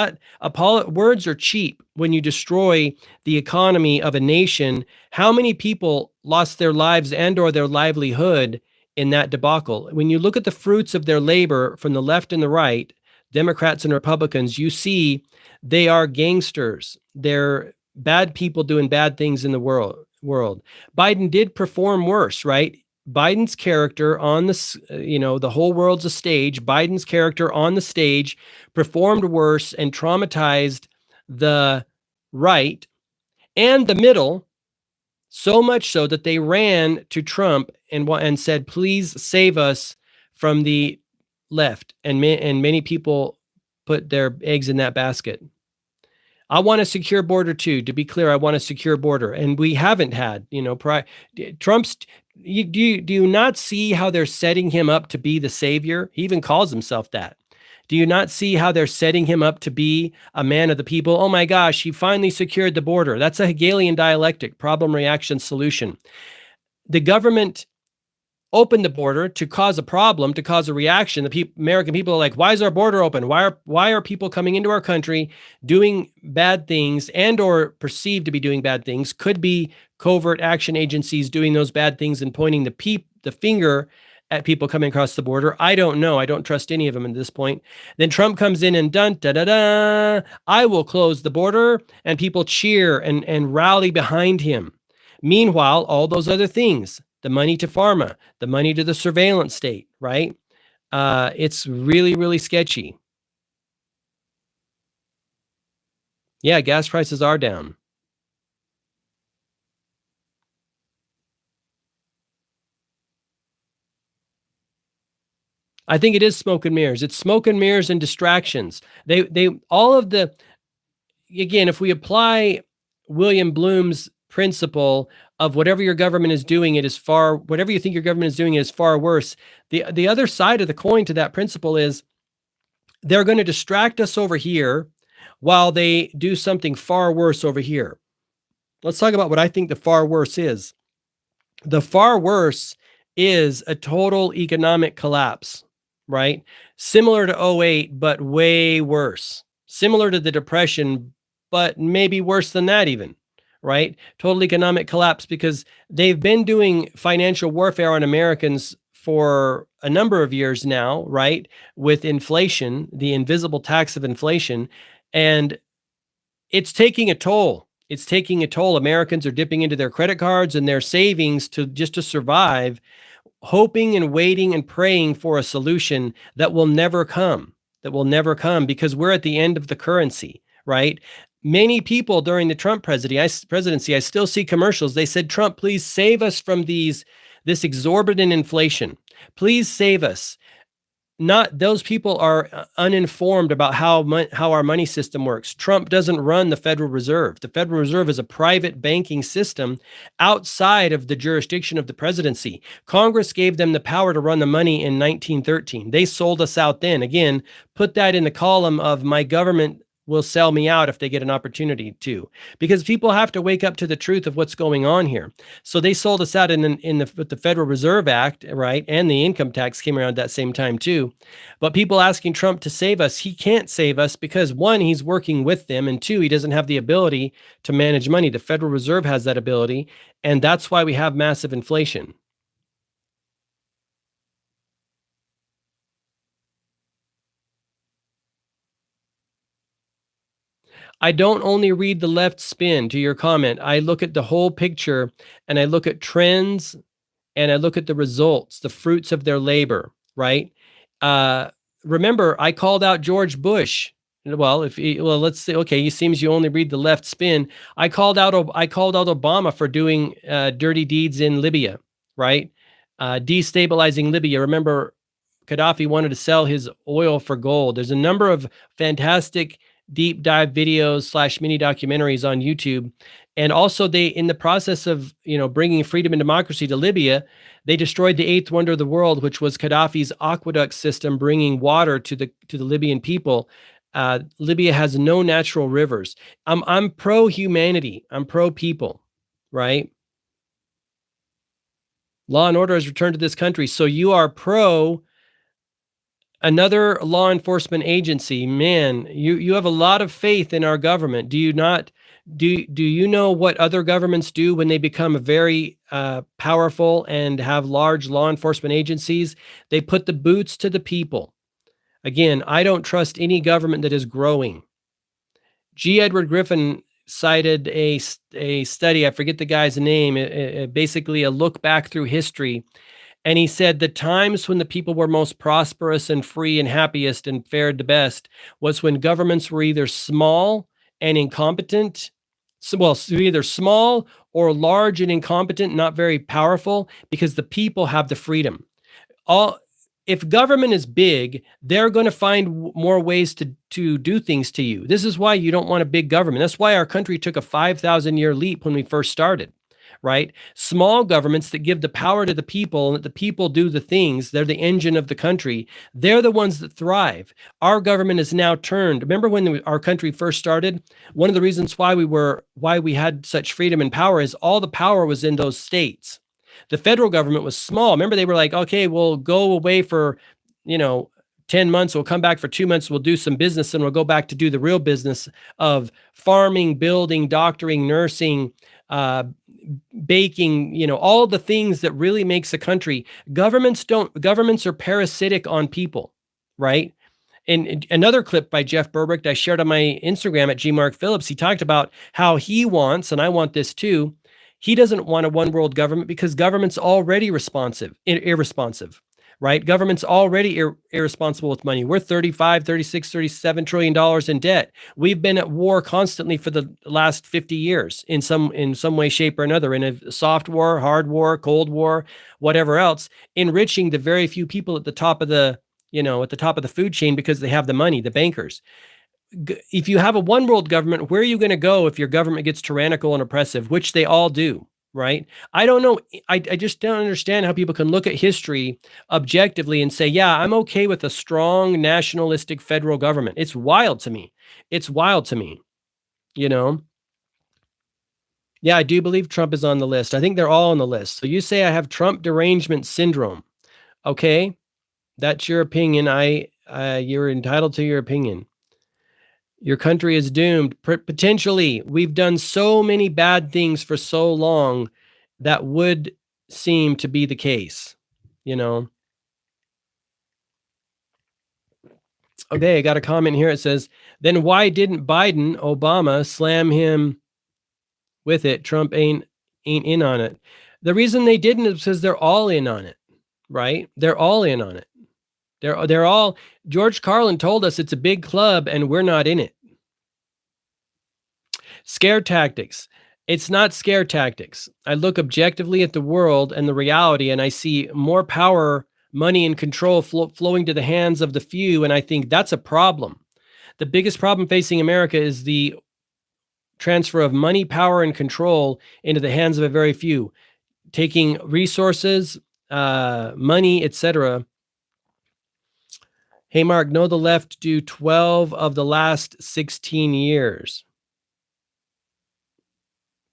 words are cheap when you destroy the economy of a nation. How many people lost their lives and or their livelihood in that debacle? When you look at the fruits of their labor from the left and the right, Democrats and Republicans, you see they are gangsters. They're bad people doing bad things in the world. Biden did perform worse, right? Biden's character on the whole world's a stage. Biden's character on the stage performed worse and traumatized the right and the middle, so much so that they ran to Trump and said, please save us from the left. And many people put their eggs in that basket. I want a secure border too. To be clear, I want a secure border, and we haven't had. Trump's. Do you not see how they're setting him up to be the savior? He even calls himself that. Do you not see how they're setting him up to be a man of the people? Oh my gosh, he finally secured the border. That's a Hegelian dialectic, problem, reaction, solution. The government opened the border to cause a problem, to cause a reaction. The American people are like, why is our border open? Why are people coming into our country doing bad things and or perceived to be doing bad things? Could be covert action agencies doing those bad things and pointing the finger at people coming across the border. I don't know. I don't trust any of them at this point. Then Trump comes in and I will close the border, and people cheer and rally behind him. Meanwhile, all those other things, the money to pharma, the money to the surveillance state, right? It's really, really sketchy. Yeah, gas prices are down. I think it is smoke and mirrors. It's smoke and mirrors and distractions. Again, if we apply William Bloom's principle of whatever your government is doing, whatever you think your government is doing is far worse. The other side of the coin to that principle is they're going to distract us over here while they do something far worse over here. Let's talk about what I think the far worse is. The far worse is a total economic collapse, right? Similar to 2008, but way worse. Similar to the Depression, but maybe worse than that even, right? Total economic collapse, because they've been doing financial warfare on Americans for a number of years now, right? With inflation, the invisible tax of inflation, and it's taking a toll. It's taking a toll. Americans are dipping into their credit cards and their savings just to survive, hoping and waiting and praying for a solution that will never come, because we're at the end of the currency, right? Many people during the Trump presidency, I still see commercials. They said, Trump, please save us from this exorbitant inflation. Please save us. Not those people are uninformed about how our money system works. Trump doesn't run the Federal Reserve. The Federal Reserve is a private banking system outside of the jurisdiction of the presidency. Congress gave them the power to run the money in 1913. They sold us out then. Again, put that in the column of my government will sell me out if they get an opportunity to, because people have to wake up to the truth of what's going on here. So they sold us out with the Federal Reserve Act, right? And the income tax came around that same time too. But people asking Trump to save us, he can't save us because one, he's working with them, and two, he doesn't have the ability to manage money. The Federal Reserve has that ability, and that's why we have massive inflation. I don't only read the left spin to your comment. I look at the whole picture, and I look at trends, and I look at the results, the fruits of their labor, right? Remember, I called out George Bush. Well, let's say, okay, it seems you only read the left spin. I called out Obama for doing dirty deeds in Libya, right? Destabilizing Libya. Remember, Gaddafi wanted to sell his oil for gold. There's a number of fantastic deep dive videos / mini documentaries on YouTube. And also they, in the process of, bringing freedom and democracy to Libya, they destroyed the eighth wonder of the world, which was Gaddafi's aqueduct system, bringing water to the Libyan people. Libya has no natural rivers. I'm pro humanity. I'm pro people, right? Law and order has returned to this country. So you are pro another law enforcement agency. Man, you have a lot of faith in our government. Do you not? Do you know what other governments do when they become very powerful and have large law enforcement agencies? They put the boots to the people. Again, I don't trust any government that is growing. G. Edward Griffin cited a study, I forget the guy's name, basically a look back through history. And he said the times when the people were most prosperous and free and happiest and fared the best was when governments were either small and incompetent. So either small or large and incompetent, not very powerful, because the people have the freedom. If government is big, they're going to find more ways to do things to you. This is why you don't want a big government. That's why our country took a 5,000-year leap when we first started, right? Small governments that give the power to the people and that the people do the things, they're the engine of the country. They're the ones that thrive. Our government is now turned. Remember when our country first started? One of the reasons why we had such freedom and power is all the power was in those states. The federal government was small. Remember, they were like, okay, we'll go away for, 10 months. We'll come back for 2 months. We'll do some business and we'll go back to do the real business of farming, building, doctoring, nursing, baking, all the things that really makes a country. Governments are parasitic on people, right? And another clip by Jeff Burbrick I shared on my Instagram at @GMarkPhillips, he talked about how he wants, and I want this too, he doesn't want a one world government because government's already irresponsive, right? Government's already irresponsible with money. We're 35, 36, $37 trillion in debt. We've been at war constantly for the last 50 years in some way, shape, or another, in a soft war, hard war, cold war, whatever else, enriching the very few people at the top of the food chain because they have the money, the bankers. If you have a one world government, where are you going to go if your government gets tyrannical and oppressive, which they all do, right? I don't know. I just don't understand how people can look at history objectively and say, yeah, I'm okay with a strong nationalistic federal government. It's wild to me. Yeah, I do believe Trump is on the list. I think they're all on the list. So you say I have Trump derangement syndrome. Okay, that's your opinion. You're entitled to your opinion. Your country is doomed. Potentially, we've done so many bad things for so long that would seem to be the case, Okay, I got a comment here. It says, then why didn't Obama slam him with it? Trump ain't in on it. The reason they didn't is because they're all in on it, right? They're all in on it. They're all, George Carlin told us it's a big club and we're not in it. Scare tactics. It's not scare tactics. I look objectively at the world and the reality, and I see more power, money, and control flowing to the hands of the few, and I think that's a problem. The biggest problem facing America is the transfer of money, power, and control into the hands of a very few, taking resources, money, etc. Hey, Mark, no, the left do 12 of the last 16 years.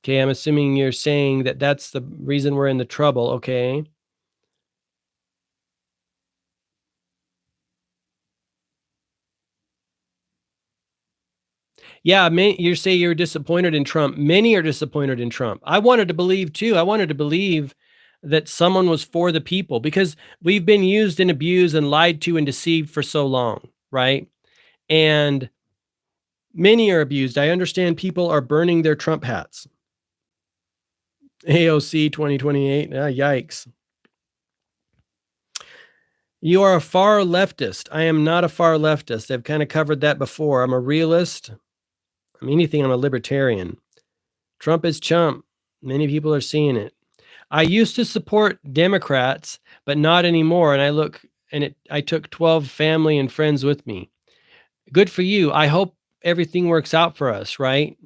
Okay, I'm assuming you're saying that that's the reason we're in the trouble. Okay. Yeah, you say you're disappointed in Trump. Many are disappointed in Trump. I wanted to believe too. I wanted to believe that someone was for the people because we've been used and abused and lied to and deceived for so long, right? And many are abused. I understand people are burning their Trump hats. AOC 2028. Yikes. You are a far leftist. I am not a far leftist. I've kind of covered that before. I'm a realist. I'm anything. I'm a libertarian. Trump is chump. Many people are seeing it. I used to support Democrats, but not anymore. And I look and I took 12 family and friends with me. Good for you. I hope everything works out for us, right?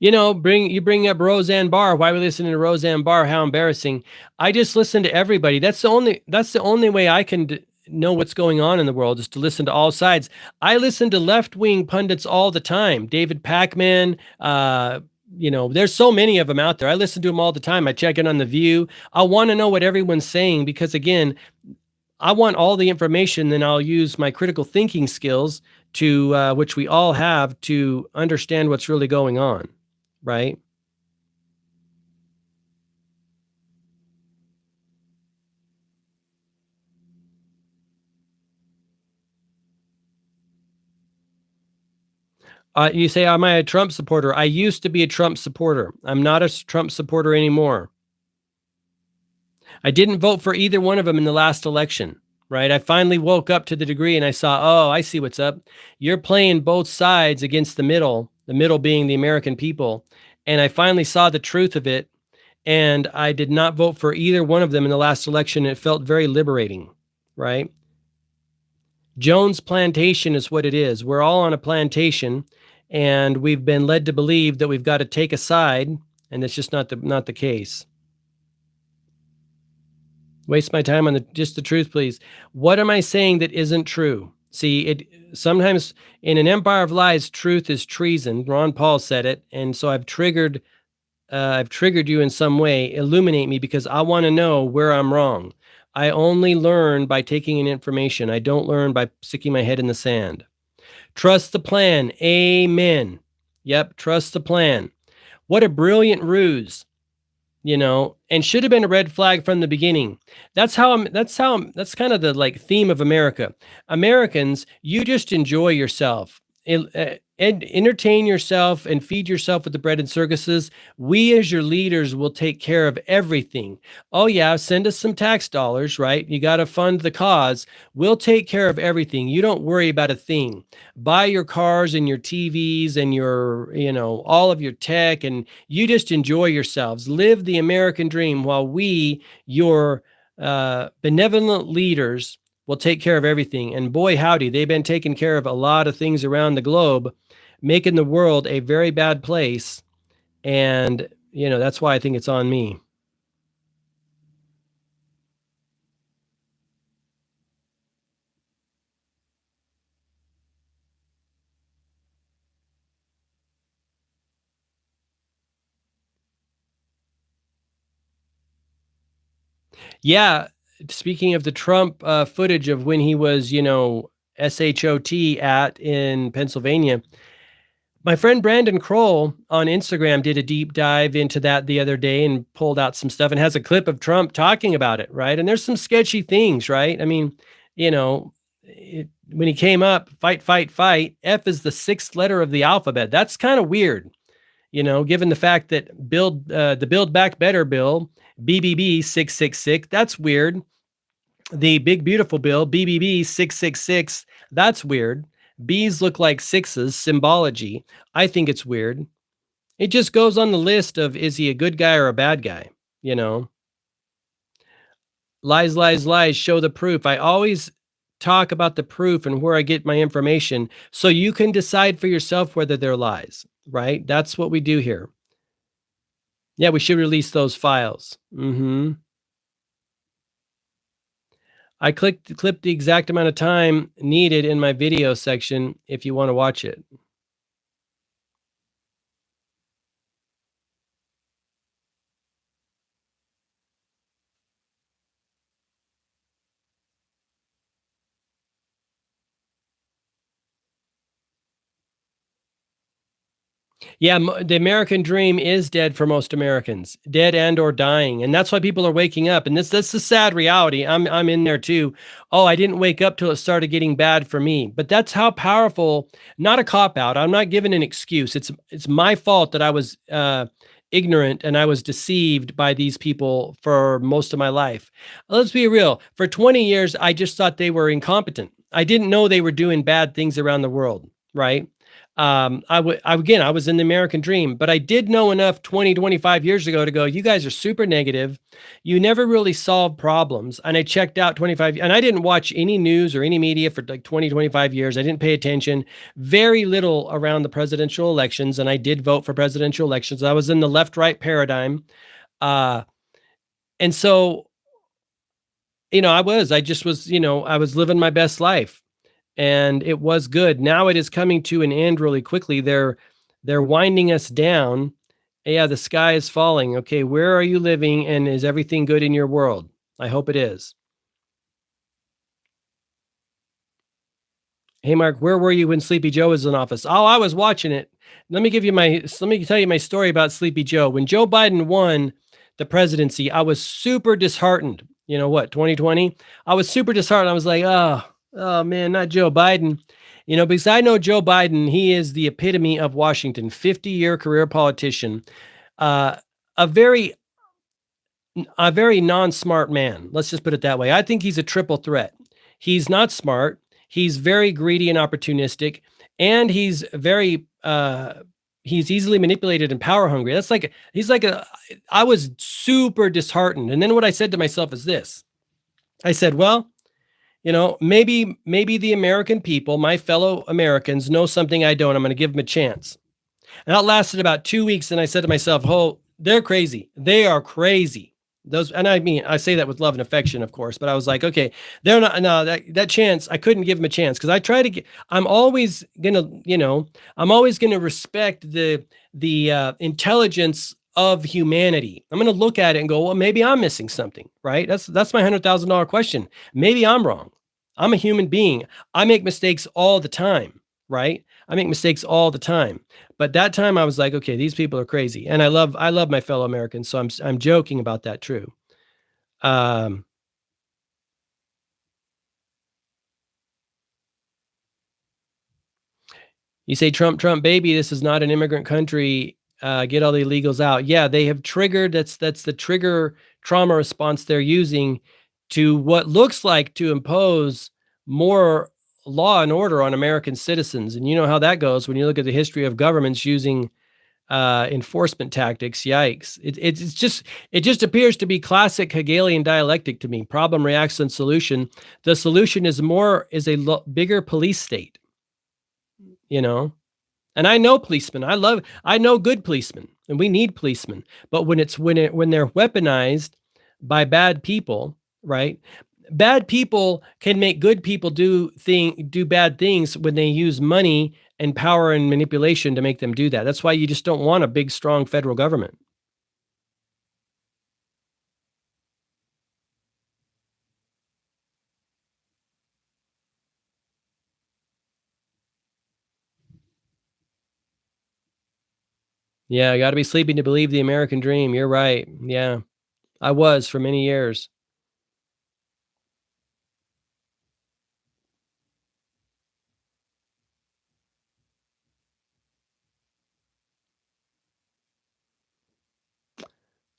Bring up Roseanne Barr. Why are we listening to Roseanne Barr? How embarrassing. I just listen to everybody. That's the only way I can know what's going on in the world, is to listen to all sides. I listen to left-wing pundits all the time. David Pakman, there's so many of them out there. I listen to them all the time. I check in on The View. I want to know what everyone's saying because, again, I want all the information. Then I'll use my critical thinking skills which we all have, to understand what's really going on, right? You say, am I a Trump supporter? I used to be a Trump supporter. I'm not a Trump supporter anymore. I didn't vote for either one of them in the last election, right? I finally woke up to the degree and I saw, oh, I see what's up. You're playing both sides against the middle being the American people. And I finally saw the truth of it. And I did not vote for either one of them in the last election. It felt very liberating, right? Jones Plantation is what it is. We're all on a plantation, and we've been led to believe that we've got to take a side, and it's just not the case. Waste my time on just the truth, please. What am I saying that isn't true? See, it sometimes in an empire of lies, truth is treason. Ron Paul said it, and so I've triggered you in some way. Illuminate me, because I want to know where I'm wrong. I only learn by taking in information. I don't learn by sticking my head in the sand. Trust the plan. Amen. Yep, trust the plan. What a brilliant ruse, and should have been a red flag from the beginning. That's kind of the theme of America. Americans, you just enjoy yourself. Entertain yourself and feed yourself with the bread and circuses. We as your leaders will take care of everything. Oh yeah, send us some tax dollars, right? You got to fund the cause. We'll take care of everything. You don't worry about a thing. Buy your cars and your TVs and your, all of your tech, and you just enjoy yourselves. Live the American dream while we, your benevolent leaders, will take care of everything. And boy, howdy, they've been taking care of a lot of things around the globe, making the world a very bad place. And, that's why I think it's on me. Yeah. Speaking of the Trump footage of when he was, SHOT in Pennsylvania, my friend Brandon Kroll on Instagram did a deep dive into that the other day and pulled out some stuff and has a clip of Trump talking about it, right? And there's some sketchy things, right? I mean, when he came up, fight, fight, fight, F is the sixth letter of the alphabet. That's kind of weird, given the fact that the Build Back Better bill, BBB 666, that's weird. The Big Beautiful Bill, BBB 666, that's weird. B's look like sixes, symbology. I think it's weird. It just goes on the list of, is he a good guy or a bad guy? Lies, lies, lies, show the proof. I always talk about the proof and where I get my information so you can decide for yourself whether they're lies, right? That's what we do here. Yeah, we should release those files. I clipped the exact amount of time needed in my video section if you want to watch it. Yeah, the American dream is dead for most Americans, dead and or dying, and that's why people are waking up. And that's the sad reality. I'm in there too. Oh, I didn't wake up till it started getting bad for me. But that's how powerful. Not a cop out. I'm not giving an excuse. It's my fault that I was ignorant and I was deceived by these people for most of my life. Let's be real. For 20 years, I just thought they were incompetent. I didn't know they were doing bad things around the world. Right. I was in the American dream, but I did know enough 20, 25 years ago to go, you guys are super negative. You never really solve problems. And I checked out 25, and I didn't watch any news or any media for like 20, 25 years. I didn't pay attention, very little around the presidential elections. And I did vote for presidential elections. I was in the left-right paradigm. And so, I was living my best life. And it was good. Now it is coming to an end really quickly. They're winding us down. Yeah, the sky is falling. Okay, where are you living, and is everything good in your world? I hope it is. Hey, Mark, where were you when Sleepy Joe was in office? Oh, I was watching it. Let me tell you my story about Sleepy Joe. When Joe Biden won the presidency, I was super disheartened. 2020? I was super disheartened. I was like, oh man, not Joe Biden. Because I know Joe Biden, he is the epitome of Washington, 50-year career politician, a very non-smart man. Let's just put it that way. I think he's a triple threat. He's not smart. He's very greedy and opportunistic, and he's easily manipulated and power hungry. I was super disheartened. And then what I said to myself is this. I said, well, maybe the American people, my fellow Americans, know something I don't. I'm going to give them a chance. And that lasted about 2 weeks. And I said to myself, oh, they're crazy. They are crazy. And I say that with love and affection, of course, but I was like, okay, they're not, no, that chance, I couldn't give them a chance. Cause I try to get, I'm always going to respect the intelligence of humanity. I'm going to look at it and go, well, maybe I'm missing something, right? That's my $100,000 question. Maybe I'm wrong. I'm a human being. I make mistakes all the time, right? I make mistakes all the time. But that time I was like, okay, these people are crazy. And I love my fellow Americans. So I'm joking about that. True. You say Trump, baby, this is not an immigrant country. Get all the illegals out. Yeah, they have triggered. That's the trigger trauma response they're using to what looks like to impose more law and order on American citizens. And you know how that goes when you look at the history of governments using enforcement tactics. Yikes. It just appears to be classic Hegelian dialectic to me. Problem, reaction, solution. The solution is a bigger police state, and I know policemen. I know good policemen, and we need policemen. But when they're weaponized by bad people, right? Bad people can make good people do bad things when they use money and power and manipulation to make them do that. That's why you just don't want a big, strong federal government. Yeah, I got to be sleeping to believe the American dream. You're right. Yeah, I was for many years.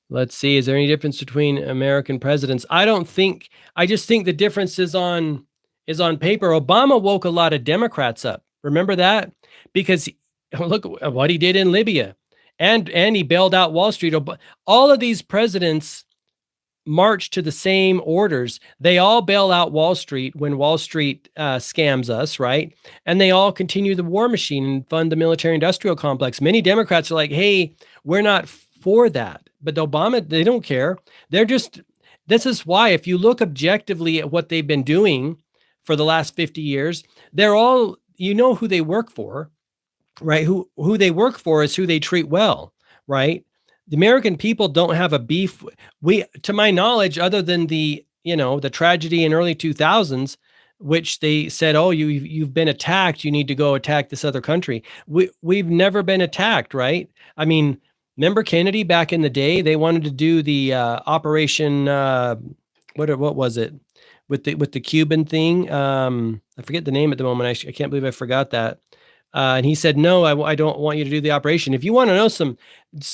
Let's see. Is there any difference between American presidents? I just think the difference is on paper. Obama woke a lot of Democrats up. Remember that? Because look what he did in Libya, and he bailed out Wall Street. All of these presidents march to the same orders. They all bail out Wall Street when Wall Street scams us, right? And they all continue the war machine and fund the military-industrial complex. Many Democrats are like, hey, we're not for that. But Obama, they don't care. This is why, if you look objectively at what they've been doing for the last 50 years, they're all, who they work for, right? Who they work for is who they treat well, right? The American people don't have a beef. To my knowledge, other than the tragedy in early 2000s, which they said, oh, you've been attacked, you need to go attack this other country. We've never been attacked, right? I mean, remember Kennedy back in the day? They wanted to do the Operation, what was it? With the Cuban thing. I forget the name at the moment. I can't believe I forgot that. And he said, no, I don't want you to do the operation. If you want to know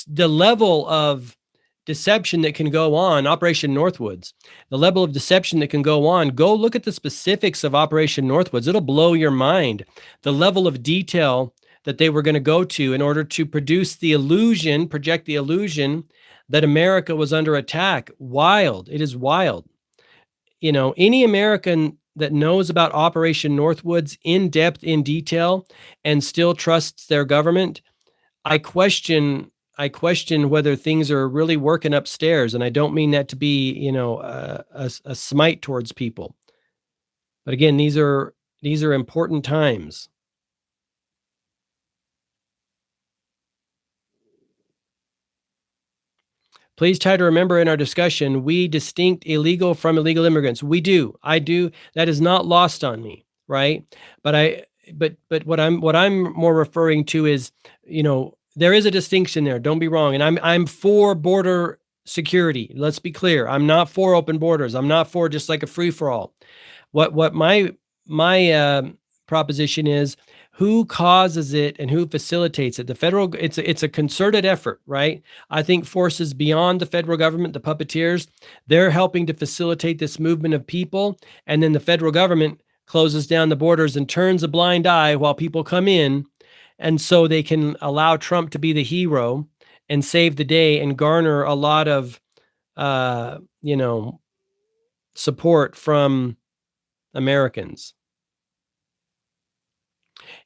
the level of deception that can go on, Operation Northwoods, the level of deception that can go on, go look at the specifics of Operation Northwoods. It'll blow your mind. The level of detail that they were going to go to in order to project the illusion that America was under attack. Wild. It is wild. Any American that knows about Operation Northwoods in depth, in detail, and still trusts their government, I question whether things are really working upstairs. And I don't mean that to be, a smite towards people. But again, these are important times. Please try to remember in our discussion, we distinct illegal from illegal immigrants. We do. I do. That is not lost on me, right? But what I'm more referring to is, there is a distinction there. Don't be wrong. And I'm for border security. Let's be clear. I'm not for open borders. I'm not for just like a free for all. What my proposition is, who causes it and who facilitates it? The federal, it's a concerted effort, right? I think forces beyond the federal government, the puppeteers, they're helping to facilitate this movement of people. And then the federal government closes down the borders and turns a blind eye while people come in. And so they can allow Trump to be the hero and save the day and garner a lot of, support from Americans.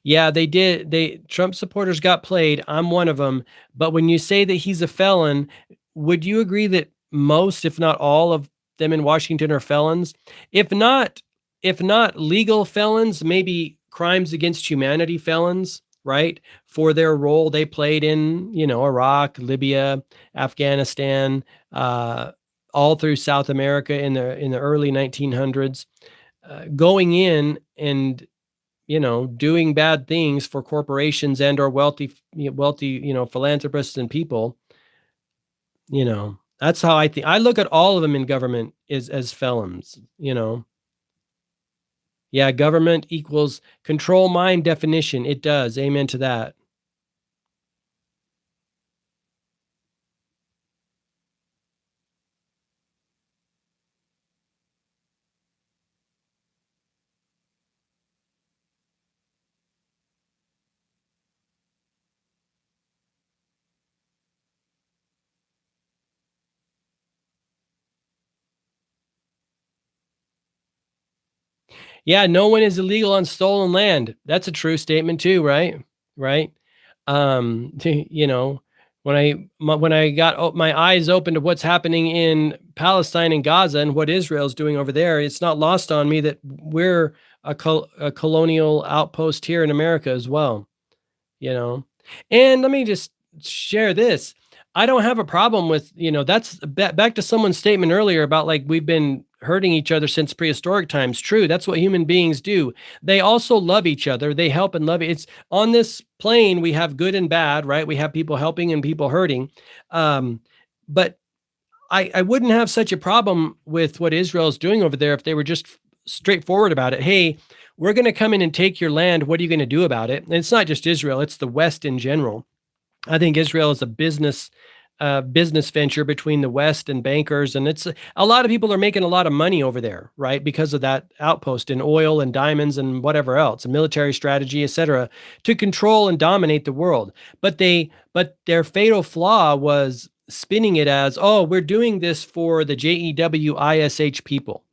Yeah, they did. Trump supporters got played. I'm one of them. But when you say that he's a felon, would you agree that most, if not all of them in Washington are felons? If not legal felons, maybe crimes against humanity felons, right? For their role they played in, Iraq, Libya, Afghanistan, all through South America in the early 1900s, going in and doing bad things for corporations and or wealthy, philanthropists and people. That's how I think. I look at all of them in government as felons. Yeah, government equals control mind definition. It does. Amen to that. Yeah, no one is illegal on stolen land. That's a true statement too, right? Right. When I got my eyes open to what's happening in Palestine and Gaza and what Israel's doing over there, it's not lost on me that we're a colonial outpost here in America as well. And let me just share this. I don't have a problem with, that's back to someone's statement earlier about like we've been hurting each other since prehistoric times. True. That's what human beings do. They also love each other. They help and love. It's on this plane. We have good and bad, right? We have people helping and people hurting. But I wouldn't have such a problem with what Israel's doing over there if they were just straightforward about it. Hey, we're going to come in and take your land. What are you going to do about it? And it's not just Israel. It's the West in general. I think Israel is a business venture between the West and bankers. And it's a lot of people are making a lot of money over there, right? Because of that outpost in oil and diamonds and whatever else, a military strategy, et cetera, to control and dominate the world. But their fatal flaw was spinning it as, oh, we're doing this for the JEWISH people.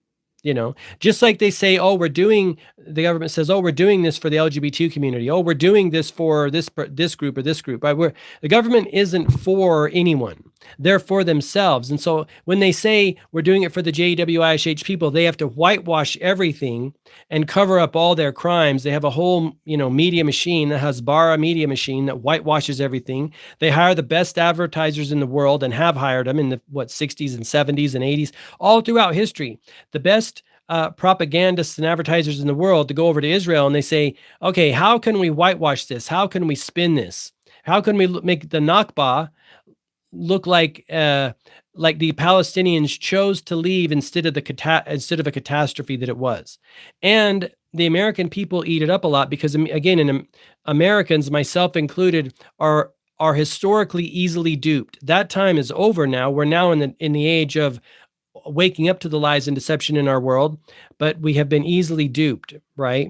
Just like they say, the government says, oh, we're doing this for the LGBT community. Oh, we're doing this for this group or this group. Right? The government isn't for anyone. They're for themselves. And so when they say we're doing it for the JEWISH people, they have to whitewash everything and cover up all their crimes. They have a whole, media machine, the Hasbara media machine that whitewashes everything. They hire the best advertisers in the world and have hired them in the 60s and 70s and 80s, all throughout history. The best propagandists and advertisers in the world to go over to Israel and they say, okay, how can we whitewash this? How can we spin this? How can we make the Nakba look like the Palestinians chose to leave instead of a catastrophe that it was? And the American people eat it up a lot because, again, Americans, myself included, are historically easily duped. That time is over now. We're now in the age of waking up to the lies and deception in our world, but we have been easily duped, right?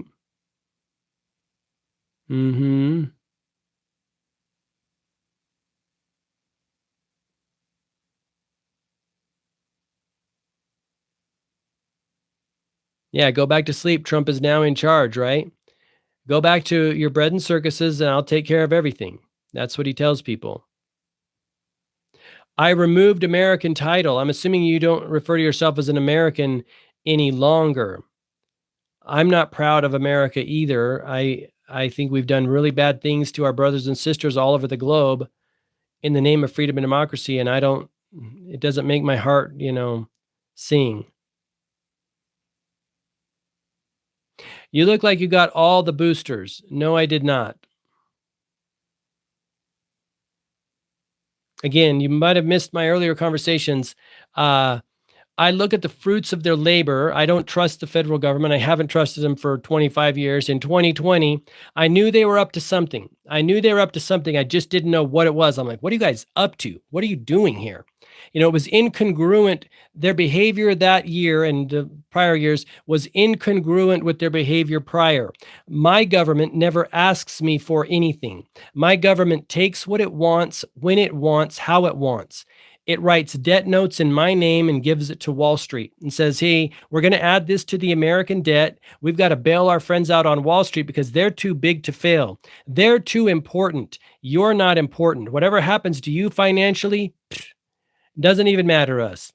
Yeah, go back to sleep. Trump is now in charge, right? Go back to your bread and circuses and I'll take care of everything. That's what he tells people. I removed American title. I'm assuming you don't refer to yourself as an American any longer. I'm not proud of America either. I think we've done really bad things to our brothers and sisters all over the globe in the name of freedom and democracy, and it doesn't make my heart, sing. You look like you got all the boosters. No, I did not. Again, you might have missed my earlier conversations. I look at the fruits of their labor. I don't trust the federal government. I haven't trusted them for 25 years. In 2020, I knew they were up to something. I just didn't know what it was. I'm like, what are you guys up to? What are you doing here? It was incongruent. Their behavior that year and the prior years was incongruent with their behavior prior. My government never asks me for anything. My government takes what it wants, when it wants, how it wants. It writes debt notes in my name and gives it to Wall Street and says, hey, we're going to add this to the American debt. We've got to bail our friends out on Wall Street because they're too big to fail. They're too important. You're not important. Whatever happens to you financially, doesn't even matter to us.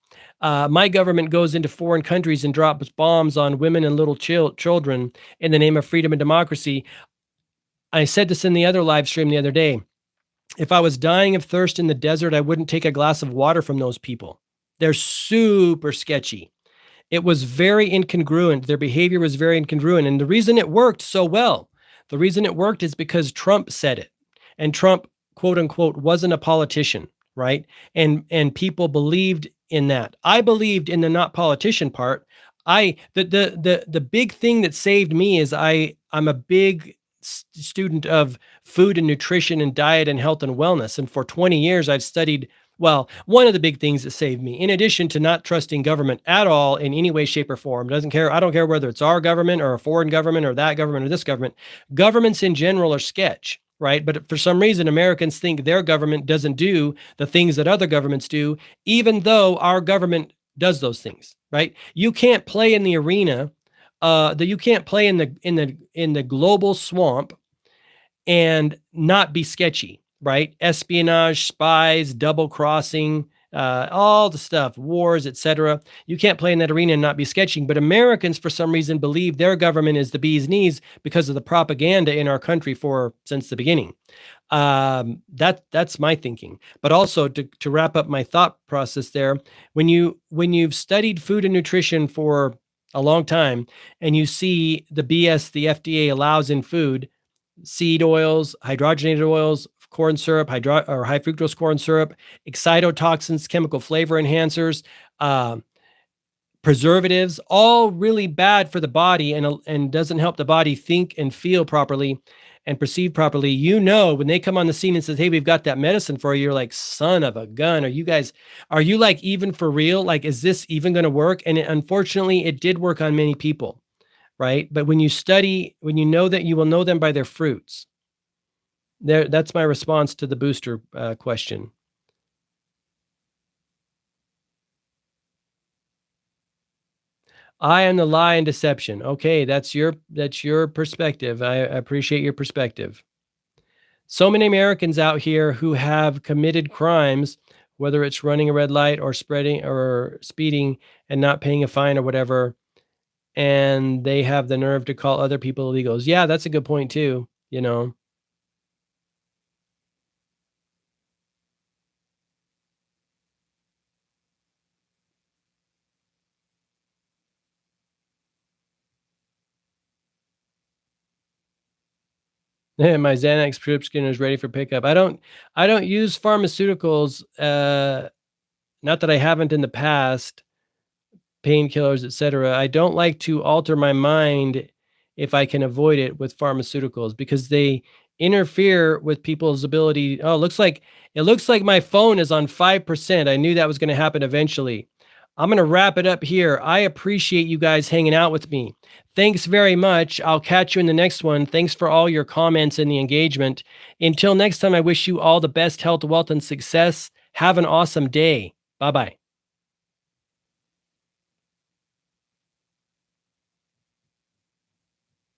My government goes into foreign countries and drops bombs on women and little children in the name of freedom and democracy. I said this in the other live stream the other day. If I was dying of thirst in the desert, I wouldn't take a glass of water from those people. They're super sketchy. It was very incongruent. Their behavior was very incongruent. And the reason it worked so well, is because Trump said it. And Trump, quote unquote, wasn't a politician, right? And people believed in that. I believed in the not politician part. The big thing that saved me is I'm a big student of food and nutrition and diet and health and wellness. And for 20 years, I've studied, one of the big things that saved me, in addition to not trusting government at all in any way, shape, or form, I don't care whether it's our government or a foreign government or that government or this government. Governments in general are sketch, right? But for some reason, Americans think their government doesn't do the things that other governments do, even though our government does those things, right? You can't play in the arena that you can't play in the global swamp and not be sketchy, right? Espionage, spies, double crossing, all the stuff, wars, etc. You can't play in that arena and not be sketching. But Americans, for some reason, believe their government is the bee's knees because of the propaganda in our country since the beginning. That's my thinking. But also to wrap up my thought process there, when you've studied food and nutrition for a long time, and you see the BS the FDA allows in food, seed oils, hydrogenated oils, corn syrup, high fructose corn syrup, excitotoxins, chemical flavor enhancers, preservatives, all really bad for the body and doesn't help the body think and feel properly and perceive properly. When they come on the scene and says, hey, we've got that medicine for you, you're like, son of a gun. Are you like even for real? Like, is this even going to work? And unfortunately, it did work on many people, right? But when you know that you will know them by their fruits. That's my response to the booster question. I am the lie and deception. Okay, that's your perspective. I appreciate your perspective. So many Americans out here who have committed crimes, whether it's running a red light or speeding and not paying a fine or whatever, and they have the nerve to call other people illegals. Yeah, that's a good point too, My Xanax prescription is ready for pickup. I don't use pharmaceuticals, not that I haven't in the past, painkillers, etc. I don't like to alter my mind if I can avoid it with pharmaceuticals because they interfere with people's ability. Oh, it looks like my phone is on 5%. I knew that was going to happen eventually. I'm going to wrap it up here. I appreciate you guys hanging out with me. Thanks very much. I'll catch you in the next one. Thanks for all your comments and the engagement. Until next time, I wish you all the best health, wealth, and success. Have an awesome day. Bye-bye.